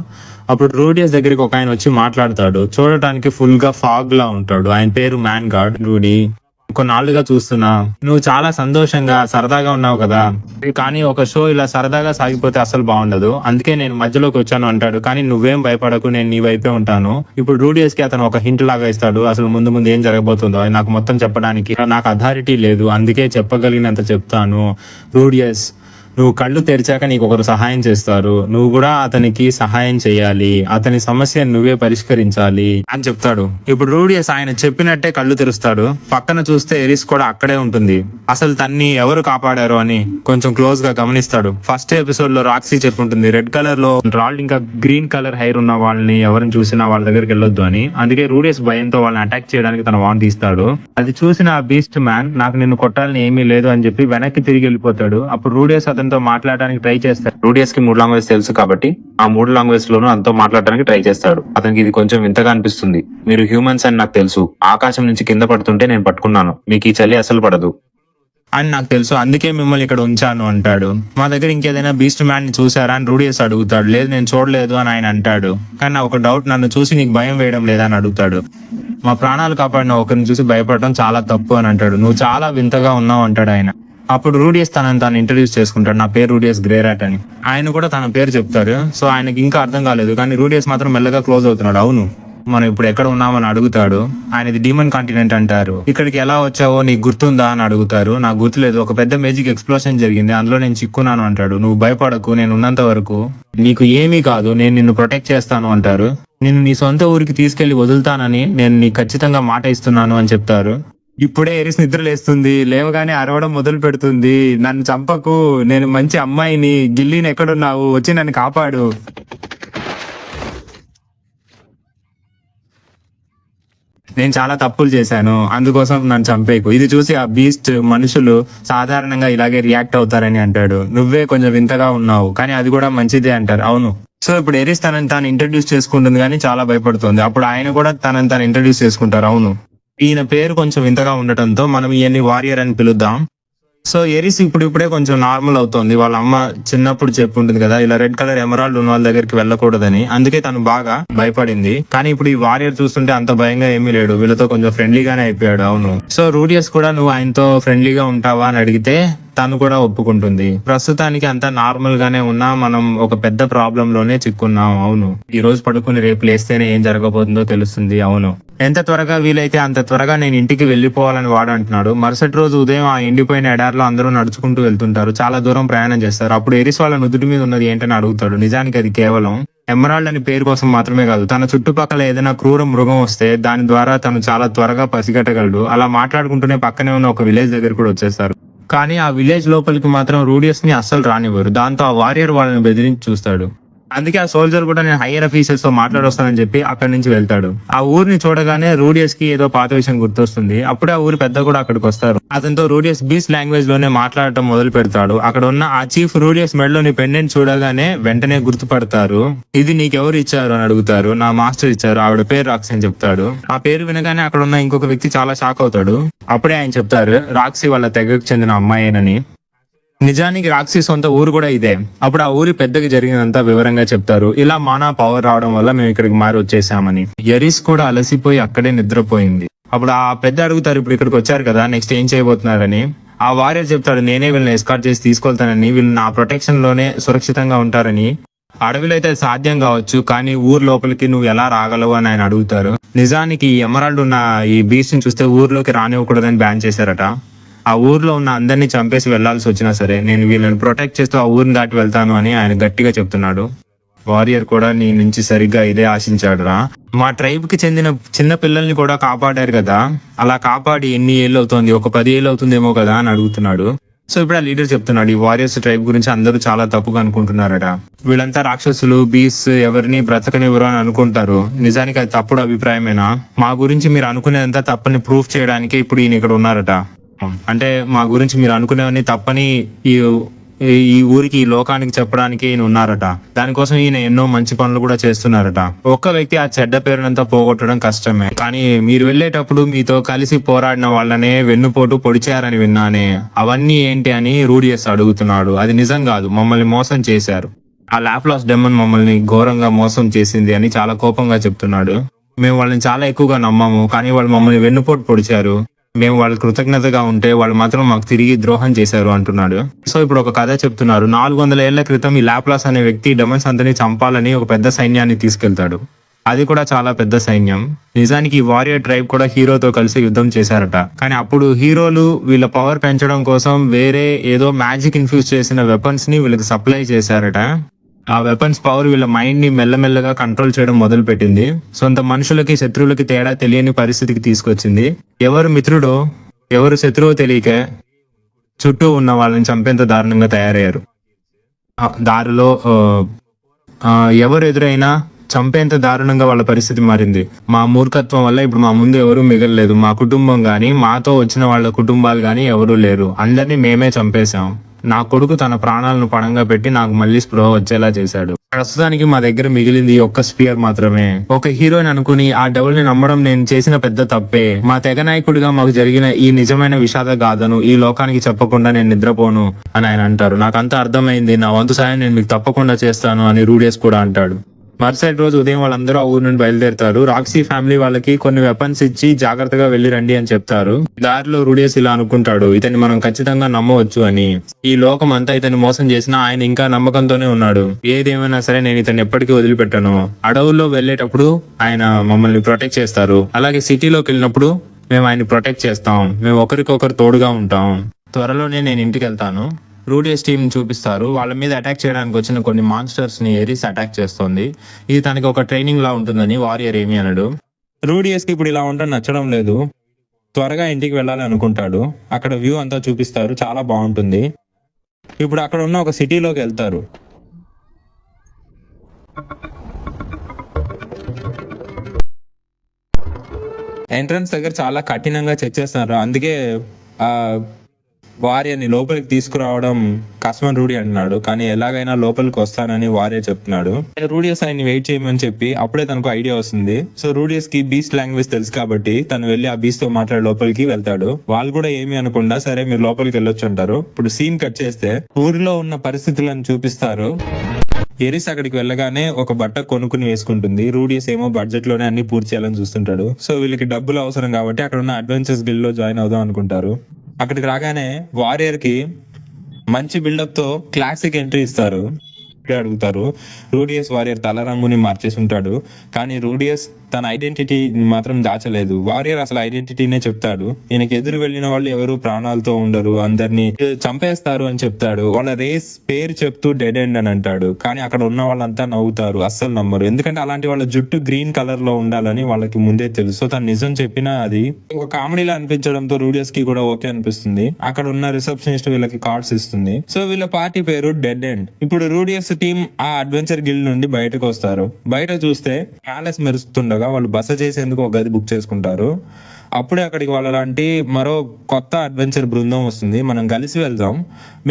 అప్పుడు రూడియస్ దగ్గరికి ఒక ఆయన వచ్చి మాట్లాడతాడు. చూడటానికి ఫుల్ గా ఫాగ్ లా ఉంటాడు. ఆయన పేరు మ్యాన్ గాడ్. రూడీ కొన్నాళ్ళుగా చూస్తున్నా. నువ్వు చాలా సంతోషంగా సరదాగా ఉన్నావు కదా, కానీ ఒక షో ఇలా సరదాగా సాగిపోతే అసలు బాగుండదు, అందుకే నేను మధ్యలోకి వచ్చాను అంటాడు. కానీ నువ్వేం భయపడకు, నేను నీ వైపే ఉంటాను. ఇప్పుడు రూడియస్ కి అతను ఒక హింట్ లాగా ఇస్తాడు, అసలు ముందు ముందు ఏం జరగబోతుందో అది నాకు మొత్తం చెప్పడానికి నాకు అథారిటీ లేదు, అందుకే చెప్పగలిగినంత చెప్తాను. రూడియస్, నువ్వు కళ్ళు తెరిచాక నీకు ఒకరు సహాయం చేస్తారు, నువ్వు కూడా అతనికి సహాయం చేయాలి, అతని సమస్యను నువ్వే పరిష్కరించాలి అని చెప్తాడు. ఇప్పుడు రూడియస్ ఆయన చెప్పినట్టే కళ్ళు తెరుస్తాడు. పక్కన చూస్తే ఎరిస్ కూడా అక్కడే ఉంటుంది. అసలు తన్ని ఎవరు కాపాడారు అని కొంచెం క్లోజ్ గా గమనిస్తాడు. ఫస్ట్ ఎపిసోడ్ లో రాక్సీ చెప్పుంటుంది, రెడ్ కలర్ లో రాల్డ్ ఇంకా గ్రీన్ కలర్ హెయిర్ ఉన్న వాళ్ళని ఎవరిని చూసినా వాళ్ళ దగ్గరికి వెళ్ళొద్దు అని. అందుకే రూడియస్ భయంతో వాళ్ళని అటాక్ చేయడానికి తన వాన్ తీస్తాడు. అది చూసిన ఆ బీస్ట్ మ్యాన్ నాకు నిన్ను కొట్టాలని ఏమీ లేదు అని చెప్పి వెనక్కి తిరిగి వెళ్ళిపోతాడు. అప్పుడు రూడియస్ అతనితో మాట్లాడడానికి ట్రై చేస్తాడు. రూడియస్ కి 3 లాంగ్వేజ్ తెలుసు కాబట్టి ఆ 3 లాంగ్వేజ్ లోనూ అంతా మాట్లాడడానికి ట్రై చేస్తాడు. అతనికి ఇది కొంచెం వింతగా అనిపిస్తుంది. మీరు హ్యూమన్స్ అని నాకు తెలుసు, ఆకాశం నుంచి కింద పడుతుంటే నేను పట్టుకున్నాను, మీకు ఈ చలి అసలు పడదు అని నాకు తెలుసు, అందుకే మిమ్మల్ని ఇక్కడ ఉంచాను అంటాడు. మా దగ్గర ఇంకేదైనా బీస్ట్ మ్యాన్ ని చూసారా అని రూడియస్ అడుగుతాడు. లేదు, నేను చూడలేదు అని ఆయన అంటాడు. కానీ నాకు ఒక డౌట్, నన్ను చూసి నీకు భయం వేయడం లేదా అని అడుగుతాడు. మా ప్రాణాలు కాపాడిన ఒకరిని చూసి భయపడటం చాలా తప్పు అని అంటాడు. నువ్వు చాలా వింతగా ఉన్నావు అంటాడు ఆయన. అప్పుడు రూడియస్ తనని తాను ఇంట్రడ్యూస్ చేసుకుంటాడు, నా పేరు రూడియస్ గ్రేరాట్ అని. ఆయన కూడా తన పేరు చెప్తారు. సో ఆయనకి ఇంకా అర్థం కాలేదు, కానీ రూడియస్ మాత్రం మెల్లగా క్లోజ్ అవుతున్నాడు. అవును, మనం ఇప్పుడు ఎక్కడ ఉన్నామని అడుగుతాడు. ఆయనది డీమన్ కాంటినెంట్ అంటారు. ఇక్కడికి ఎలా వచ్చావో నీకు గుర్తుందా అని అడుగుతారు. నాకు గుర్తులేదు, ఒక పెద్ద మేజిక్ ఎక్స్ప్లోషన్ జరిగింది, అందులో నేను చిక్కున్నాను అంటాడు. నువ్వు భయపడకు, నేను ఉన్నంత వరకు నీకు ఏమీ కాదు, నేను నిన్ను ప్రొటెక్ట్ చేస్తాను అంటారు. నిన్ను నీ సొంత ఊరికి తీసుకెళ్లి వదులుతానని నేను నీకు ఖచ్చితంగా మాట ఇస్తున్నాను అని చెప్తారు. ఇప్పుడే ఎరిస్ నిద్రలేస్తుంది, లేవగానే అరవడం మొదలు పెడుతుంది. నన్ను చంపకు, నేను మంచి అమ్మాయిని, గిల్లీని ఎక్కడున్నావు, వచ్చి నన్ను కాపాడు. నేను చాలా తప్పులు చేశాను, అందుకోసం నన్ను చంపేకు. ఇది చూసి ఆ బీస్ట్ మనుషులు సాధారణంగా ఇలాగే రియాక్ట్ అవుతారని అంటాడు. నువ్వే కొంచెం వింతగా ఉన్నావు, కానీ అది కూడా మంచిదే అంటారు. అవును. సో ఇప్పుడు ఎరిస్ తనని తాను ఇంట్రడ్యూస్ చేసుకుంటుంది, కానీ చాలా భయపడుతుంది. అప్పుడు ఆయన కూడా తనని తాను ఇంట్రడ్యూస్ చేసుకుంటారు. అవును, ఈయన పేరు కొంచెం వింతగా ఉండటంతో మనం ఈయన్ని వారియర్ అని పిలుద్దాం. సో ఎరిస్ ఇప్పుడిప్పుడే కొంచెం నార్మల్ అవుతోంది. వాళ్ళ అమ్మ చిన్నప్పుడు చెప్పుంటుంది కదా, ఇలా రెడ్ కలర్ ఎమరాల్డ్ ఉన్న వాళ్ళ దగ్గరికి వెళ్ళకూడదని, అందుకే తను బాగా భయపడింది. కానీ ఇప్పుడు ఈ వారియర్ చూస్తుంటే అంత భయంగా ఏమీ లేడు, వీళ్ళతో కొంచెం ఫ్రెండ్లీగానే అయిపోయాడు. అవును. సో రూడియస్ కూడా నువ్వు ఆయనతో ఫ్రెండ్లీగా ఉంటావా అని అడిగితే తను కూడా ఒప్పుకుంటుంది. ప్రస్తుతానికి అంతా నార్మల్ గానే ఉన్నా, మనం ఒక పెద్ద ప్రాబ్లం లోనే చిక్కున్నాం. అవును, ఈ రోజు పడుకుని రేపు లేస్తేనే ఏం జరగబోతుందో తెలుస్తుంది. అవును, ఎంత త్వరగా వీలైతే అంత త్వరగా నేను ఇంటికి వెళ్ళిపోవాలని వాడు అంటున్నాడు. మరుసటి రోజు ఉదయం ఆ ఎండిపోయిన ఎడారిలో అందరూ నడుచుకుంటూ వెళ్తుంటారు, చాలా దూరం ప్రయాణం చేస్తారు. అప్పుడు ఎరిస్ వాళ్ళ నుదుటి మీద ఉన్నది ఏంటని అడుగుతాడు. నిజానికి అది కేవలం ఎమరాల్డ్ అని పేరు కోసం మాత్రమే కాదు, తన చుట్టుపక్కల ఏదైనా క్రూర మృగం వస్తే దాని ద్వారా తను చాలా త్వరగా పసిగట్టగలడు. అలా మాట్లాడుకుంటూనే పక్కనే ఉన్న ఒక విలేజ్ దగ్గర కూడా వచ్చేస్తారు. కానీ ఆ విలేజ్ లోపలికి మాత్రం రూడియస్ ని అస్సలు రానివ్వరు. దాంతో ఆ వారియర్ వాళ్ళని బెదిరించి చూస్తాడు. అందుకే ఆ సోల్జర్ కూడా నేను హైయర్ ఆఫీసర్స్ తో మాట్లాడొస్తానని చెప్పి అక్కడి నుంచి వెళ్తాడు. ఆ ఊరిని చూడగానే రూడియస్ కి ఏదో పాత విషయం గుర్తొస్తుంది. అప్పుడే ఆ ఊరి పెద్ద కూడా అక్కడికి వస్తారు. అతనితో రూడియస్ బీస్ట్ లాంగ్వేజ్ లోనే మాట్లాడటం మొదలు పెడతాడు. అక్కడ ఉన్న ఆ చీఫ్ రూడియస్ మెడలోని పెండెంట్ చూడగానే వెంటనే గుర్తుపడతారు. ఇది నీకెవరు ఇచ్చారు అని అడుగుతారు. నా మాస్టర్ ఇచ్చారు, ఆవిడ పేరు రాక్సీ అని చెప్తాడు. ఆ పేరు వినగానే అక్కడ ఉన్న ఇంకొక వ్యక్తి చాలా షాక్ అవుతాడు. అప్పుడే ఆయన చెప్తారు రాక్సీ వాళ్ళ తెగకు చెందిన అమ్మాయేనని. నిజానికి రాక్సీ సొంత ఊరు కూడా ఇదే. అప్పుడు ఆ ఊరి పెద్దకి జరిగినంత వివరంగా చెప్తారు. ఇలా మానా పవర్ రావడం వల్ల మేము ఇక్కడికి మారి వచ్చేసామని. ఎరిస్ కూడా అలసిపోయి అక్కడే నిద్రపోయింది. అప్పుడు ఆ పెద్ద అడుగుతారు, ఇప్పుడు ఇక్కడికి వచ్చారు కదా, నెక్స్ట్ ఏం చేయబోతున్నారని. ఆ వారియర్ చెప్తాడు, నేనే వీళ్ళని ఎస్కార్ట్ చేసి తీసుకెళ్తానని, వీళ్ళు నా ప్రొటెక్షన్ లోనే సురక్షితంగా ఉంటారని. అడవిలో అయితే సాధ్యం కావచ్చు, కానీ ఊరు లోపలికి నువ్వు ఎలా రాగలవు అని ఆయన అడుగుతారు. నిజానికి ఈ ఎమరాల్డ్ ఉన్న ఈ బీచ్ ని చూస్తే ఊర్లోకి రానివ్వకూడదని బ్యాన్ చేశారట. ఆ ఊర్లో ఉన్న అందరినీ చంపేసి వెళ్లాల్సి వచ్చినా సరే నేను వీళ్ళని ప్రొటెక్ట్ చేస్తూ ఆ ఊరిని దాటి వెళ్తాను అని ఆయన గట్టిగా చెప్తున్నాడు. వారియర్ కూడా నీ నుంచి సరిగ్గా ఇదే ఆశించాడు రా. మా ట్రైబ్ కి చెందిన చిన్న పిల్లల్ని కూడా కాపాడారు కదా, అలా కాపాడి ఎన్ని ఏళ్ళు అవుతుంది, ఒక 10 ఏళ్ళు అవుతుందేమో కదా అని అడుగుతున్నాడు. సో ఇప్పుడు ఆ లీడర్ చెప్తున్నాడు, ఈ వారియర్స్ ట్రైబ్ గురించి అందరూ చాలా తప్పుగా అనుకుంటున్నారట. వీళ్ళంతా రాక్షసులు, బీస్, ఎవరిని బ్రతకనివ్వరు అని అనుకుంటారు. నిజానికి అది తప్పుడు అభిప్రాయమేనా? మా గురించి మీరు అనుకునేదంతా తప్పని ప్రూఫ్ చేయడానికి ఇప్పుడు ఈయన ఇక్కడ ఉన్నారట. అంటే మా గురించి మీరు అనుకునేవన్నీ తప్పని ఈ ఊరికి, ఈ లోకానికి చెప్పడానికి ఈయన ఉన్నారట. దానికోసం ఈయన ఎన్నో మంచి పనులు కూడా చేస్తున్నారట. ఒక్క వ్యక్తి ఆ చెడ్డ పేరునంతా పోగొట్టడం కష్టమే, కానీ మీరు వెళ్ళేటప్పుడు మీతో కలిసి పోరాడిన వాళ్ళనే వెన్నుపోటు పొడిచారని విన్నానే, అవన్నీ ఏంటి అని రూడియస్ అడుగుతున్నాడు. అది నిజం కాదు, మమ్మల్ని మోసం చేశారు. ఆ లాప్లాస్ డెమన్ మమ్మల్ని ఘోరంగా మోసం చేసింది అని చాలా కోపంగా చెప్తున్నాడు. మేము వాళ్ళని చాలా ఎక్కువగా నమ్మాము, కానీ వాళ్ళు మమ్మల్ని వెన్నుపోటు పొడిచారు. మేము వాళ్ళ కృతజ్ఞతగా ఉంటే వాళ్ళు మాత్రం మాకు తిరిగి ద్రోహం చేశారు అంటున్నాడు. సో ఇప్పుడు ఒక కథ చెప్తున్నారు. 400 ఏళ్ల క్రితం ఈ లాప్లాస్ అనే వ్యక్తి డెమన్స్ అందరినీ చంపాలని ఒక పెద్ద సైన్యాన్ని తీసుకెళ్తాడు. అది కూడా చాలా పెద్ద సైన్యం. నిజానికి ఈ వారియర్ ట్రైబ్ కూడా హీరోతో కలిసి యుద్ధం చేశారట. కానీ అప్పుడు హీరోలు వీళ్ళ పవర్ పెంచడం కోసం వేరే ఏదో మ్యాజిక్ ఇన్ఫ్యూజ్ చేసిన వెపన్స్ ని వీళ్ళకి సప్లై చేశారట. ఆ వెపన్స్ పవర్ వీళ్ళ మైండ్ ని మెల్లమెల్లగా కంట్రోల్ చేయడం మొదలు పెట్టింది. సొంత మనుషులకి శత్రువులకి తేడా తెలియని పరిస్థితికి తీసుకొచ్చింది. ఎవరు మిత్రుడో ఎవరు శత్రువో తెలియక చుట్టూ ఉన్న వాళ్ళని చంపేంత దారుణంగా తయారయ్యారు. దారిలో ఎవరు ఎదురైనా చంపేంత దారుణంగా వాళ్ళ పరిస్థితి మారింది. మా మూర్ఖత్వం వల్ల ఇప్పుడు మా ముందు ఎవరు మిగలలేదు. మా కుటుంబం గాని మాతో వచ్చిన వాళ్ళ కుటుంబాలు గాని ఎవరూ లేరు. అందరినీ మేమే చంపేశాం. నా కొడుకు తన ప్రాణాలను పణంగా పెట్టి నాకు మళ్ళీ స్పృహ వచ్చేలా చేశాడు. ప్రస్తుతానికి మా దగ్గర మిగిలింది ఒక్క స్పియర్ మాత్రమే. ఒక హీరోయిన్ అనుకుని ఆ డెవల్ ని నమ్మడం నేను చేసిన పెద్ద తప్పే. మా తెగ నాయకుడిగా మాకు జరిగిన ఈ నిజమైన విషాద గాథను ఈ లోకానికి చెప్పకుండా నేను నిద్రపోను అని ఆయన అంటారు. నాకంతా అర్థమైంది. నా వంతు సాయం నేను మీకు తప్పకుండా చేస్తాను అని రూడియస్ కూడా అంటాడు. మరుసటి రోజు ఉదయం వాళ్ళందరూ ఆ ఊరు నుండి బయలుదేరుతారు. రాక్సీ ఫ్యామిలీ వాళ్ళకి కొన్ని వెపన్స్ ఇచ్చి జాగ్రత్తగా వెళ్లి రండి అని చెప్తారు. దారిలో రూడియస్ ఇలా అనుకుంటాడు, ఇతన్ని మనం ఖచ్చితంగా నమ్మవచ్చు అని. ఈ లోకం అంతా ఇతన్ని మోసం చేసినా ఆయన ఇంకా నమ్మకంతోనే ఉన్నాడు. ఏదేమైనా సరే నేను ఇతన్ని ఎప్పటికీ వదిలిపెట్టాను. అడవుల్లో వెళ్లేటప్పుడు ఆయన మమ్మల్ని ప్రొటెక్ట్ చేస్తారు. అలాగే సిటీలోకి వెళ్ళినప్పుడు మేము ఆయన్ని ప్రొటెక్ట్ చేస్తాం. మేము ఒకరికొకరు తోడుగా ఉంటాం. త్వరలోనే నేను ఇంటికి వెళ్తాను. రూడియస్ టీమ్ చూపిస్తారు. వాళ్ళ మీద అటాక్ చేయడానికి వచ్చిన కొన్ని మాన్స్టర్స్ ని ఎరిస్ అటాక్ చేస్తుంది. ఇది తనకి ఒక ట్రైనింగ్ లా ఉంటుందని వారియర్ ఏమి అనడు. రూడియస్ కి ఇప్పుడు ఇలా ఉండడం నచ్చడం లేదు. త్వరగా ఇంటికి వెళ్ళాలి అనుకుంటాడు. అక్కడ వ్యూ అంతా చూపిస్తారు, చాలా బాగుంటుంది. ఇప్పుడు అక్కడ ఉన్న ఒక సిటీలోకి వెళ్తారు. ఎంట్రన్స్ దగ్గర చాలా కఠినంగా చెక్ చేస్తున్నారు. అందుకే ఆ వారియర్ని లోపలికి తీసుకురావడం కస్టమర్ రూడీ అంటున్నాడు. కానీ ఎలాగైనా లోపలికి వస్తానని వారియర్ చెప్తున్నాడు. రూడియస్ ఆయన్ని వెయిట్ చేయమని చెప్పి అప్పుడే తనకు ఐడియా వస్తుంది. సో రూడియస్ కి బీస్ట్ లాంగ్వేజ్ తెలుసు కాబట్టి తను వెళ్ళి ఆ బీస్ట్ తో మాట్లాడే లోపలికి వెళ్తాడు. వాళ్ళు కూడా ఏమీ అనకుండా సరే మీరు లోపలికి వెళ్ళొచ్చు అంటారు. ఇప్పుడు సీన్ కట్ చేస్తే ఊరిలో ఉన్న పరిస్థితులను చూపిస్తారు. ఎరిస్ అక్కడికి వెళ్ళగానే ఒక బట్ట కొనుక్కుని వేసుకుంటుంది. రూడియస్ ఏమో బడ్జెట్ లోనే అన్ని పూర్తి చేయాలని చూస్తుంటాడు. సో వీళ్ళకి డబ్బులు అవసరం కాబట్టి అక్కడ ఉన్న అడ్వెంచర్స్ గిల్డ్ లో జాయిన్ అవుదాం అనుకుంటారు. అక్కడికి రాగానే వారియర్ కి మంచి బిల్డప్ తో క్లాసిక్ ఎంట్రీ ఇస్తారు. అడుగుతారు. రూడియస్ వారియర్ తల రంగుని మార్చేసి ఉంటాడు. కానీ రూడియస్ తన ఐడెంటిటీ మాత్రం దాచలేదు. వారియర్ అసలు ఐడెంటిటీనే చెప్తాడు. ఈయనకి ఎదురు వెళ్ళిన వాళ్ళు ఎవరు ప్రాణాలతో ఉండరు, అందరినీ చంపేస్తారు అని చెప్తాడు. వాళ్ళ రేస్ పేరు చెప్తూ డెడ్ ఎండ్ అని అంటాడు. కానీ అక్కడ ఉన్న వాళ్ళంతా నవ్వుతారు, అస్సలు నమ్మరు. ఎందుకంటే అలాంటి వాళ్ళ జుట్టు గ్రీన్ కలర్ లో ఉండాలని వాళ్ళకి ముందే తెలుసు. సో తను నిజం చెప్పినా అది ఒక కామెడీలా అనిపించడంతో రూడియస్ కి కూడా ఓకే అనిపిస్తుంది. అక్కడ ఉన్న రిసెప్షనిస్ట్ వీళ్ళకి కార్డ్స్ ఇస్తుంది. సో వీళ్ళ పార్టీ పేరు డెడ్ ఎండ్. ఇప్పుడు రూడియస్ టీం ఆ అడ్వెంచర్ గిల్డ్ నుండి బయటకు వస్తారు. బయట చూస్తే ప్యాలెస్ మెరుస్తుండగా వాళ్ళు బస చేసేందుకు ఒక గది బుక్ చేసుకుంటారు. అప్పుడే అక్కడికి వాళ్ళలాంటి మరో కొత్త అడ్వెంచర్ బృందం వస్తుంది. మనం కలిసి వెళ్దాం,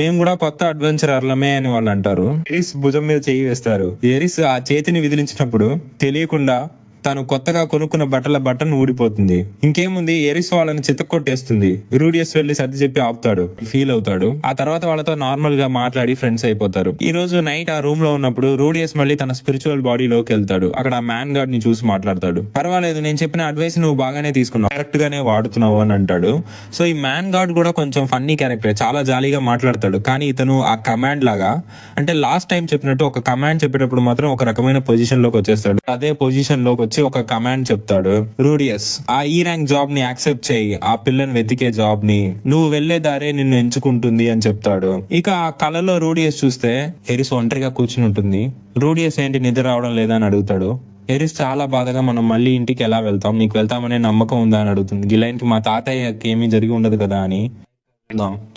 మేము కూడా కొత్త అడ్వెంచరర్లమే అని వాళ్ళు అంటారు. ఎరిస్ భుజం మీద చేయి వేస్తారు. ఎరిస్ ఆ చేతిని విదిలించినప్పుడు తెలియకుండా తను కొత్తగా కొనుక్కున్న బట్టను ఊడిపోతుంది. ఇంకేముంది, ఎరిస్ వాళ్ళని చితక్కొట్టేస్తుంది. రూడియస్ వెళ్లి సర్ది చెప్పి ఆపుతాడు, ఫీల్ అవుతాడు. ఆ తర్వాత వాళ్ళతో నార్మల్ గా మాట్లాడి ఫ్రెండ్స్ అయిపోతారు. ఈ రోజు నైట్ ఆ రూమ్ లో ఉన్నప్పుడు రూడియస్ మళ్ళీ తన స్పిరిచువల్ బాడీలోకి వెళ్తాడు. అక్కడ ఆ మ్యాన్ గార్డ్ ని చూసి మాట్లాడతాడు. పర్వాలేదు, నేను చెప్పిన అడ్వైస్ నువ్వు బాగానే తీసుకున్నావు, కరెక్ట్ గానే వాడుతున్నావు అని అంటాడు. సో ఈ మ్యాన్ గార్డ్ కూడా కొంచెం ఫన్నీ క్యారెక్టర్, చాలా జాలీగా మాట్లాడతాడు. కానీ ఇతను ఆ కమాండ్ లాగా, అంటే లాస్ట్ టైం చెప్పినట్టు ఒక కమాండ్ చెప్పేటప్పుడు మాత్రం ఒక రకమైన పొజిషన్ లోకి వచ్చేస్తాడు. అదే పొజిషన్ లోకి ఒక కమాండ్ చెప్తాడు. రూడియస్, ఆ ఈ ర్యాంక్ జాబ్ ని యాక్సెప్ట్ చేయి, ఆ పిల్లని వెతికే జాబ్ ని, నువ్వు వెళ్లే దారే నిన్ను ఎంచుకుంటుంది అని చెప్తాడు. ఇక ఆ కళలో రూడియస్ చూస్తే ఎరిస్ ఒంటరిగా కూర్చుని ఉంటుంది. రూడియస్ ఏంటి నిద్ర రావడం లేదా అని అడుగుతాడు. ఎరిస్ చాలా బాధగా, మనం మళ్ళీ ఇంటికి ఎలా వెళ్తాం, నీకు వెళ్తామనే నమ్మకం ఉందా అని అడుగుతుంది. గిలైన్ కి మా తాతయ్యకి ఏమీ జరిగి ఉండదు కదా అని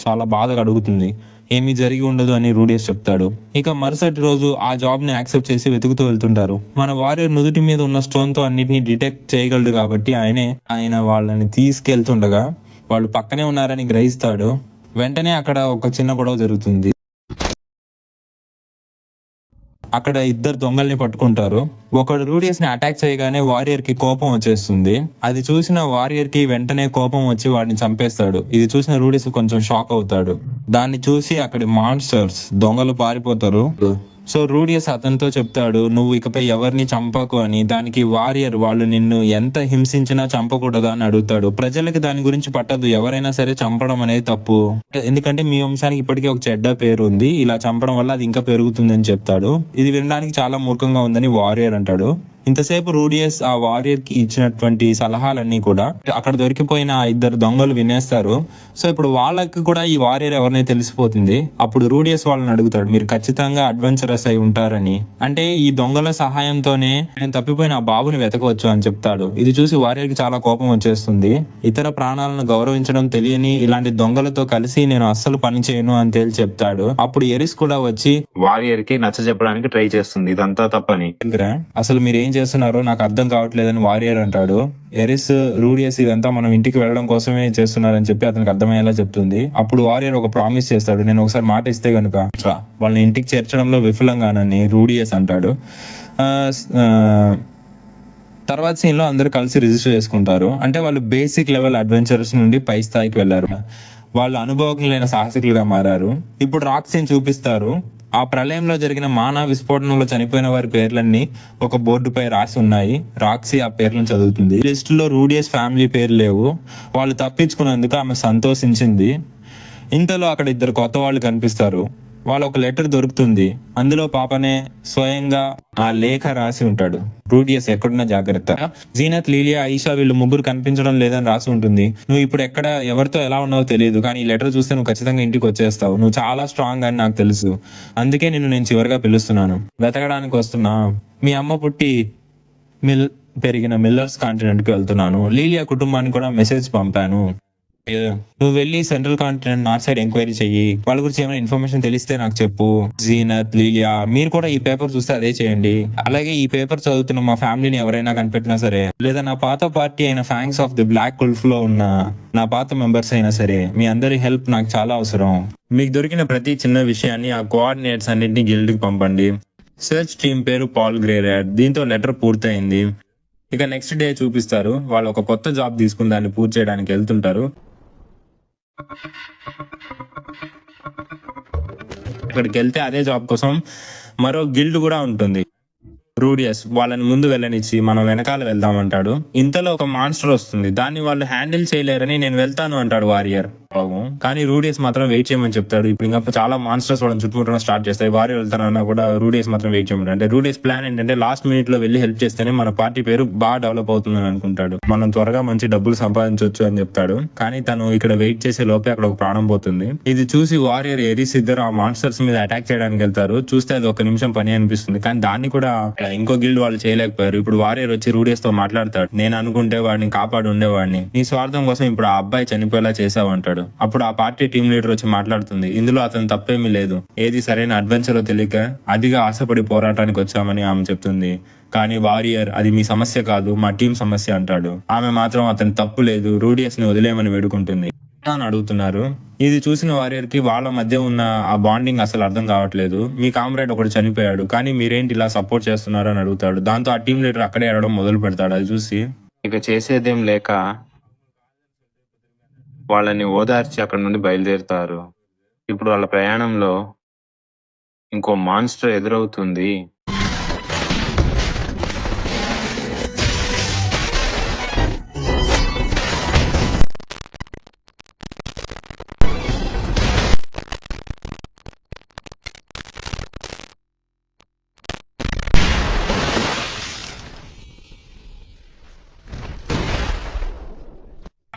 చాలా బాధగా అడుగుతుంది. ఏమీ జరిగి ఉండదు అని రూడియస్ చెప్తాడు. ఇక మరుసటి రోజు ఆ జాబ్ ని యాక్సెప్ట్ చేసి వెతుకుతూ వెళ్తుంటారు. మన వారియర్ నుదుటి మీద ఉన్న స్టోన్ తో అన్నిటిని డిటెక్ట్ చేయగలడు కాబట్టి ఆయన వాళ్ళని తీసుకెళ్తుండగా వాళ్ళు పక్కనే ఉన్నారని గ్రహిస్తాడు. వెంటనే అక్కడ ఒక చిన్న గొడవ జరుగుతుంది. అక్కడ ఇద్దరు దొంగల్ని పట్టుకుంటారు. ఒకడు రూడియస్ ని అటాక్ చేయగానే వారియర్ కి కోపం వచ్చేస్తుంది. అది చూసిన వారియర్ కి వెంటనే కోపం వచ్చి వాడిని చంపేస్తాడు. ఇది చూసిన రూడియస్ కొంచెం షాక్ అవుతాడు. దాన్ని చూసి అక్కడి మాన్స్టర్స్ దొంగలు పారిపోతారు. సో రూడియస్ అతనితో చెప్తాడు, నువ్వు ఇకపై ఎవరిని చంపకు అని. దానికి వారియర్, వాళ్ళు నిన్ను ఎంత హింసించినా చంపకూడదు అని అడుగుతాడు. ప్రజలకి దాని గురించి పట్టదు, ఎవరైనా సరే చంపడం అనేది తప్పు, ఎందుకంటే మీ వంశానికి ఇప్పటికే ఒక చెడ్డ పేరు ఉంది, ఇలా చంపడం వల్ల అది ఇంకా పెరుగుతుంది అని చెప్తాడు. ఇది వినడానికి చాలా మూర్ఖంగా ఉందని వారియర్ అంటాడు. ఇంతసేపు రూడియస్ ఆ వారియర్ కి ఇచ్చినటువంటి సలహాలన్నీ కూడా అక్కడ దొరికిపోయిన ఆ ఇద్దరు దొంగలు వినేస్తారు. సో ఇప్పుడు వాళ్ళకి కూడా ఈ వారియర్ ఎవరినైతే తెలిసిపోతుంది. అప్పుడు రూడియస్ వాళ్ళని అడుగుతాడు, మీరు ఖచ్చితంగా అడ్వెంచరస్ అయి ఉంటారని, అంటే ఈ దొంగల సహాయంతోనే నేను తప్పిపోయిన ఆ బాబుని వెతకవచ్చు అని చెప్తాడు. ఇది చూసి వారియర్ కి చాలా కోపం వచ్చేస్తుంది. ఇతర ప్రాణాలను గౌరవించడం తెలియని ఇలాంటి దొంగలతో కలిసి నేను అస్సలు పని చేయను అని తేల్చి చెప్తాడు. అప్పుడు ఎరిస్ కూడా వచ్చి వారియర్ కి నచ్చ చెప్పడానికి ట్రై చేస్తుంది ఇదంతా తప్పని. అసలు మీరు ఏం చేస్తున్నారో నాకు అర్థం కావట్లేదని వారియర్ అంటాడు. ఎరిస్, రూడియస్ ఇదంతా మనం ఇంటికి వెళ్ళడం కోసమే చేస్తున్నారని చెప్పి అతనికి అర్థమయ్యేలా చెప్తుంది. అప్పుడు వారియర్ ఒక ప్రామిస్ చేస్తాడు, నేను ఒకసారి మాట ఇస్తే గనుక వాళ్ళని ఇంటికి చేర్చడంలో విఫలంగానని రూడియస్ అంటాడు. తర్వాత సీన్ లో అందరూ కలిసి రిజిస్టర్ చేసుకుంటారు. అంటే వాళ్ళు బేసిక్ లెవెల్ అడ్వెంచరర్స్ నుండి పై స్థాయికి వెళ్లారు, వాళ్ళు అనుభవజ్ఞులైన సాహసికులుగా మారారు. ఇప్పుడు రాక్సీని చూపిస్తారు. ఆ ప్రళయంలో జరిగిన మానవ విస్ఫోటనంలో చనిపోయిన వారి పేర్లన్నీ ఒక బోర్డుపై రాసి ఉన్నాయి. రాక్సీ ఆ పేర్లను చదువుతుంది. లిస్ట్ లో రూడియస్ ఫ్యామిలీ పేర్లు లేవు. వాళ్ళు తప్పించుకున్నందుకు ఆమె సంతోషించింది. ఇంతలో అక్కడ ఇద్దరు కొత్త వాళ్ళు కనిపిస్తారు. వాళ్ళ ఒక లెటర్ దొరుకుతుంది. అందులో పాపనే స్వయంగా ఆ లేఖ రాసి ఉంటాడు. రూడియస్ ఎక్కడున్నా జాగ్రత్త, జీనత్, లీలియా, ఐషా వీళ్ళు ముగ్గురు కనిపించడం లేదని రాసి ఉంటుంది. నువ్వు ఇప్పుడు ఎక్కడ ఎవరితో ఎలా ఉన్నావో తెలియదు, కానీ ఈ లెటర్ చూస్తే నువ్వు ఖచ్చితంగా ఇంటికి వచ్చేస్తావు. నువ్వు చాలా స్ట్రాంగ్ అని నాకు తెలుసు, అందుకే నేను చివరిగా పిలుస్తున్నాను. వెతకడానికి వస్తున్నా. మీ అమ్మ పుట్టి పెరిగిన మిల్లర్స్ కాంటినెంట్ కి వెళ్తున్నాను. లీలియా కుటుంబానికి కూడా మెసేజ్ పంపాను. నువ్వు వెళ్ళి central continent north side enquiry చెయ్యి. వాళ్ళ గురించి ఏమైనా ఇన్ఫర్మేషన్ తెలిస్తే నాకు చెప్పు. జీనత్, లీలియా మీరు కూడా ఈ పేపర్ చూస్తే అదే చేయండి. అలాగే ఈ పేపర్ చదువుతున్న మా ఫ్యామిలీని ఎవరైనా కనిపెట్టినా సరే, లేదా నా పాత పార్టీ అయిన ఫ్యాంక్స్ ఆఫ్ ది బ్లాక్ కుల్ఫ్ లో ఉన్న నా పాత మెంబర్స్ అయినా సరే, మీ అందరి హెల్ప్ నాకు చాలా అవసరం. మీకు దొరికిన ప్రతి చిన్న విషయాన్ని ఆ కోఆర్డినేట్స్ అన్నింటినీ గిల్డ్ కి పంపండి. సెర్చ్ టీమ్ పేరు పాల్ గ్రేరాడ్. దీంతో లెటర్ పూర్తయింది. ఇక నెక్స్ట్ డే చూపిస్తారు. వాళ్ళు ఒక కొత్త జాబ్ తీసుకుని దాన్ని పూర్తి చేయడానికి వెళ్తుంటారు. అక్కడికి వెళ్తే అదే జాబ్ కోసం మరో గిల్డ్ కూడా ఉంటుంది. రూడియస్ వాళ్ళని ముందు వెళ్ళనిచ్చి మనం వెనకాల వెళ్దామంటాడు. ఇంతలో ఒక మాన్స్టర్ వస్తుంది. దాన్ని వాళ్ళు హ్యాండిల్ చేయలేరని నేను వెళ్తాను అంటాడు వారియర్. కానీ రూడియస్ మాత్రం వెయిట్ చేయమని చెప్తాడు. ఇప్పుడు ఇంకా చాలా మాన్స్టర్స్ వాళ్ళని చుట్టుముట్టడం స్టార్ట్ చేస్తాయి. వారియర్ వెళ్తానన్నా కూడా రూడియస్ మాత్రం వెయిట్ చేయమంటాడు. అంటే రూడియస్ ప్లాన్ ఏంటంటే లాస్ట్ మినిట్ లో వెళ్ళి హెల్ప్ చేస్తేనే మన పార్టీ పేరు బాగా డెవలప్ అవుతుందని అనుకుంటాడు. మనం త్వరగా మంచి డబ్బులు సంపాదించవచ్చు అని చెప్తాడు. కానీ తను ఇక్కడ వెయిట్ చేసే లోపే అక్కడ ఒక ప్రాణం పోతుంది. ఇది చూసి వారియర్, ఎరిస్ ఇద్దరు ఆ మాన్స్టర్స్ మీద అటాక్ చేయడానికి వెళ్తారు. చూస్తే అది ఒక నిమిషం పని అనిపిస్తుంది, కానీ దాన్ని కూడా ఇంకో గిల్డ్ వాళ్ళు చేయలేకపోయారు. ఇప్పుడు వారియర్ వచ్చి రూడియస్ తో మాట్లాడతాడు. నేను అనుకుంటే వాడిని కాపాడు ఉండేవాడిని, నీ స్వార్థం కోసం ఇప్పుడు ఆ అబ్బాయి చనిపోయేలా చేసావు అంటాడు. అప్పుడు ఆ పార్టీ టీం లీడర్ వచ్చి మాట్లాడుతుంది, ఇందులో అతను తప్పేమీ లేదు, ఏది సరైన అడ్వెంచర్ తెలియక అదిగా ఆశపడి పోరాటానికి వచ్చామని ఆమె చెప్తుంది. కానీ వారియర్, అది మీ సమస్య కాదు, మా టీం సమస్య అంటాడు. ఆమె మాత్రం అతని తప్పు లేదు, రూడియస్ ని వదిలేయమని వేడుకుంటుంది అని అడుగుతున్నారు. ఇది చూసిన వారియర్ కి వాళ్ళ మధ్య ఉన్న ఆ బాండింగ్ అసలు అర్థం కావట్లేదు. మీ కామ్రేడ్ ఒకటి చనిపోయాడు, కానీ మీరేంటి ఇలా సపోర్ట్ చేస్తున్నారు అని అడుగుతాడు. దాంతో ఆ టీం లీడర్ అక్కడే ఆడడం మొదలు పెడతాడు. అది చూసి ఇక చేసేదేం లేక వాళ్ళని ఓదార్చి అక్కడ నుండి బయలుదేరుతారు. ఇప్పుడు వాళ్ళ ప్రయాణంలో ఇంకో మాన్స్టర్ ఎదురవుతుంది.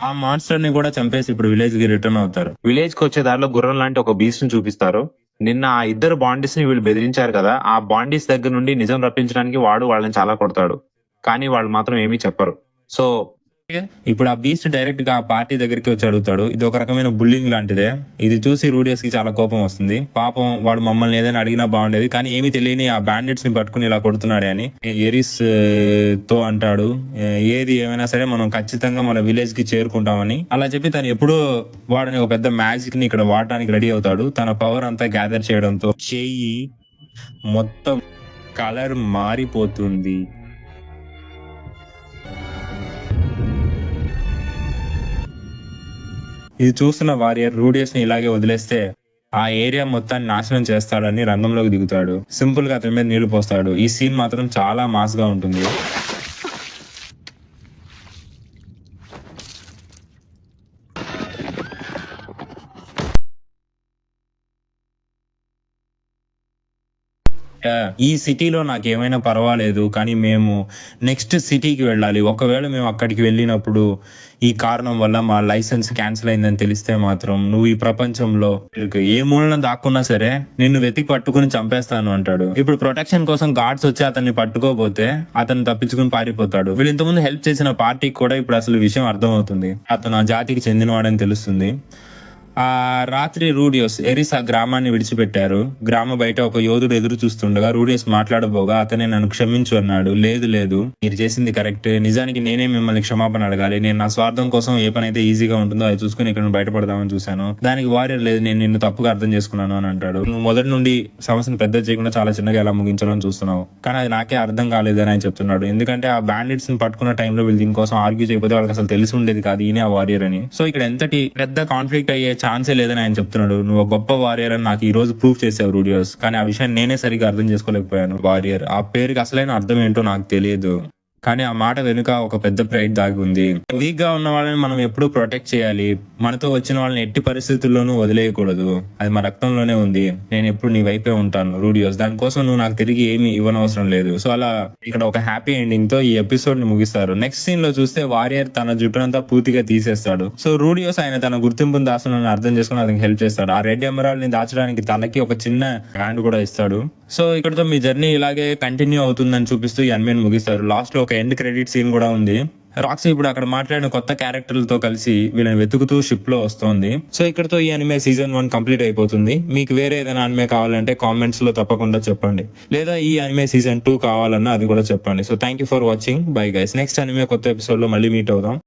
ఆ మాన్స్టర్ ని కూడా చంపేసి ఇప్పుడు విలేజ్ కి రిటర్న్ అవుతారు. విలేజ్ కి వచ్చే దారిలో గుర్రం లాంటి ఒక బీస్ట్ ని చూపిస్తారు. నిన్న ఆ ఇద్దరు బాండీస్ ని వీళ్ళు బెదిరించారు కదా, ఆ బాండీస్ దగ్గర నుండి నిజం రప్పించడానికి వాడు వాళ్ళని చాలా కొడతాడు, కానీ వాళ్ళు మాత్రం ఏమీ చెప్పరు. సో ఇప్పుడు ఆ బీస్ట్ డైరెక్ట్ గా ఆ పార్టీ దగ్గరికి వచ్చి అడుగుతాడు. ఇది ఒక రకమైన బుల్లింగ్ లాంటిదే. ఇది చూసి రూడియస్ కి చాలా కోపం వస్తుంది. పాపం వాడు మమ్మల్ని ఏదైనా అడిగినా బాగుండేది, కానీ ఏమీ తెలియని ఆ బ్యాండిట్స్ ని పట్టుకుని ఇలా కొడుతున్నాడే అని ఎరిస్ తో అంటాడు. ఏది ఏమైనా సరే మనం ఖచ్చితంగా మన విలేజ్ కి చేరుకుంటామని అలా చెప్పి తను ఎప్పుడూ వాడని ఒక పెద్ద మ్యాజిక్ ని ఇక్కడ వాడటానికి రెడీ అవుతాడు. తన పవర్ అంతా గ్యాదర్ చేయడంతో చెయ్యి మొత్తం కలర్ మారిపోతుంది. ఇది చూస్తున్న వారియర్ రూడియస్ ని ఇలాగే వదిలేస్తే ఆ ఏరియా మొత్తాన్ని నాశనం చేస్తాడని రంగంలోకి దిగుతాడు. సింపుల్ గా అతని మీద నీళ్లు పోస్తాడు. ఈ సీన్ మాత్రం చాలా మాస్ గా ఉంటుంది. ఈ సిటీలో నాకు ఏమైనా పర్వాలేదు, కానీ మేము నెక్స్ట్ సిటీకి వెళ్ళాలి. ఒకవేళ మేము అక్కడికి వెళ్ళినప్పుడు ఈ కారణం వల్ల మా లైసెన్స్ క్యాన్సిల్ అయిందని తెలిస్తే మాత్రం నువ్వు ఈ ప్రపంచంలో ఏ మూలన దాక్కున్నా సరే నిన్ను వెతికి పట్టుకుని చంపేస్తాను అంటాడు. ఇప్పుడు ప్రొటెక్షన్ కోసం గార్డ్స్ వచ్చి అతన్ని పట్టుకోపోతే అతను తప్పించుకుని పారిపోతాడు. వీళ్ళు ఇంతకుముందు హెల్ప్ చేసిన పార్టీకి కూడా ఇప్పుడు అసలు విషయం అర్థమవుతుంది. అతను ఆ జాతికి చెందినవాడని తెలుస్తుంది. ఆ రాత్రి రూడియోస్ ఎరిస్ ఆ గ్రామాన్ని విడిచిపెట్టారు. గ్రామ బయట ఒక యోధుడు ఎదురు చూస్తుండగా రూడియోస్ మాట్లాడబోగా అతనే నన్ను క్షమించు అన్నాడు. లేదు మీరు చేసింది కరెక్ట్, నిజానికి నేనే మిమ్మల్ని క్షమాపణ అడగాలి. నేను నా స్వార్థం కోసం ఏ పని అయితే ఈజీగా ఉంటుందో అది చూసుకుని ఇక్కడ బయటపడదామని చూశాను. దానికి వారియర్ లేదు, నేను నిన్ను తప్పుగా అర్థం చేసుకున్నాను అని అంటాడు. నువ్వు మొదటి నుండి సమస్యను పెద్ద చేయకుండా చాలా చిన్నగా ఎలా ముగించాలని చూస్తున్నావు, కానీ అది నాకే అర్థం కాలేదని ఆయన చెప్తున్నాడు. ఎందుకంటే ఆ బ్యాండిట్స్ ని పట్టుకున్న టైంలో వీళ్ళు దీనికోసం ఆర్గ్యూ చేయకపోతే వాళ్ళకి అసలు తెలిసి ఉండేది కాదు ఈయనే ఆ వారియర్ అని. సో ఇక్కడ ఎంతటి పెద్ద కాన్ఫ్లిక్ట్ అయ్యే ఛాన్సే లేదని ఆయన చెప్తున్నాడు. నువ్వు గొప్ప వారియర్ అని నాకు ఈ రోజు ప్రూవ్ చేసావు రూడియోస్, కానీ ఆ విషయాన్ని నేనే సరిగ్గా అర్థం చేసుకోలేకపోయాను. వారియర్ ఆ పేరుకి అసలైన అర్థం ఏంటో నాకు తెలియదు, కానీ ఆ మాట వెనుక ఒక పెద్ద ప్రైడ్ దాగి ఉంది. వీక్ గా ఉన్న వాళ్ళని మనం ఎప్పుడూ ప్రొటెక్ట్ చేయాలి. మనతో వచ్చిన వాళ్ళని ఎట్టి పరిస్థితుల్లోనూ వదిలేయకూడదు. అది మా రక్తంలోనే ఉంది. నేను ఎప్పుడు నీ వైపే ఉంటాను రూడియోస్, దానికోసం నువ్వు నాకు తిరిగి ఏమీ ఇవ్వనవసరం లేదు. సో అలా ఇక్కడ ఒక హ్యాపీ ఎండింగ్ తో ఈ ఎపిసోడ్ ని ముగిస్తారు. నెక్స్ట్ సీన్ లో చూస్తే వారియర్ తన జుట్టునంతా పూర్తిగా తీసేస్తాడు. సో రూడియోస్ ఆయన తన గుర్తింపును దాచుని అర్థం చేసుకుని అతనికి హెల్ప్ చేస్తాడు. ఆ రెడ్ ఎమరాల్డ్ ని దాచడానికి తనకి ఒక చిన్న హ్యాండ్ కూడా ఇస్తాడు. సో ఇక్కడతో మీ జర్నీ ఇలాగే కంటిన్యూ అవుతుందని చూపిస్తూ ఈ అనిమేని ముగిస్తారు. లాస్ట్ లో ఒక ఎండ్ క్రెడిట్ సీన్ కూడా ఉంది. రాక్సీ ఇప్పుడు అక్కడ మాట్లాడిన కొత్త క్యారెక్టర్లతో కలిసి వీళ్ళని వెతుకుతూ షిప్ లో వస్తోంది. సో ఇక్కడతో ఈ అనిమే సీజన్ 1 కంప్లీట్ అయిపోతుంది. మీకు వేరే ఏదైనా అనిమే కావాలంటే కామెంట్స్ లో తప్పకుండా చెప్పండి, లేదా ఈ అనిమే సీజన్ 2 కావాలన్నా అది కూడా చెప్పండి. So thank you for watching. Bye guys. Next anime కొత్త ఎపిసోడ్ లో మళ్ళీ మీట్ అవుదాం.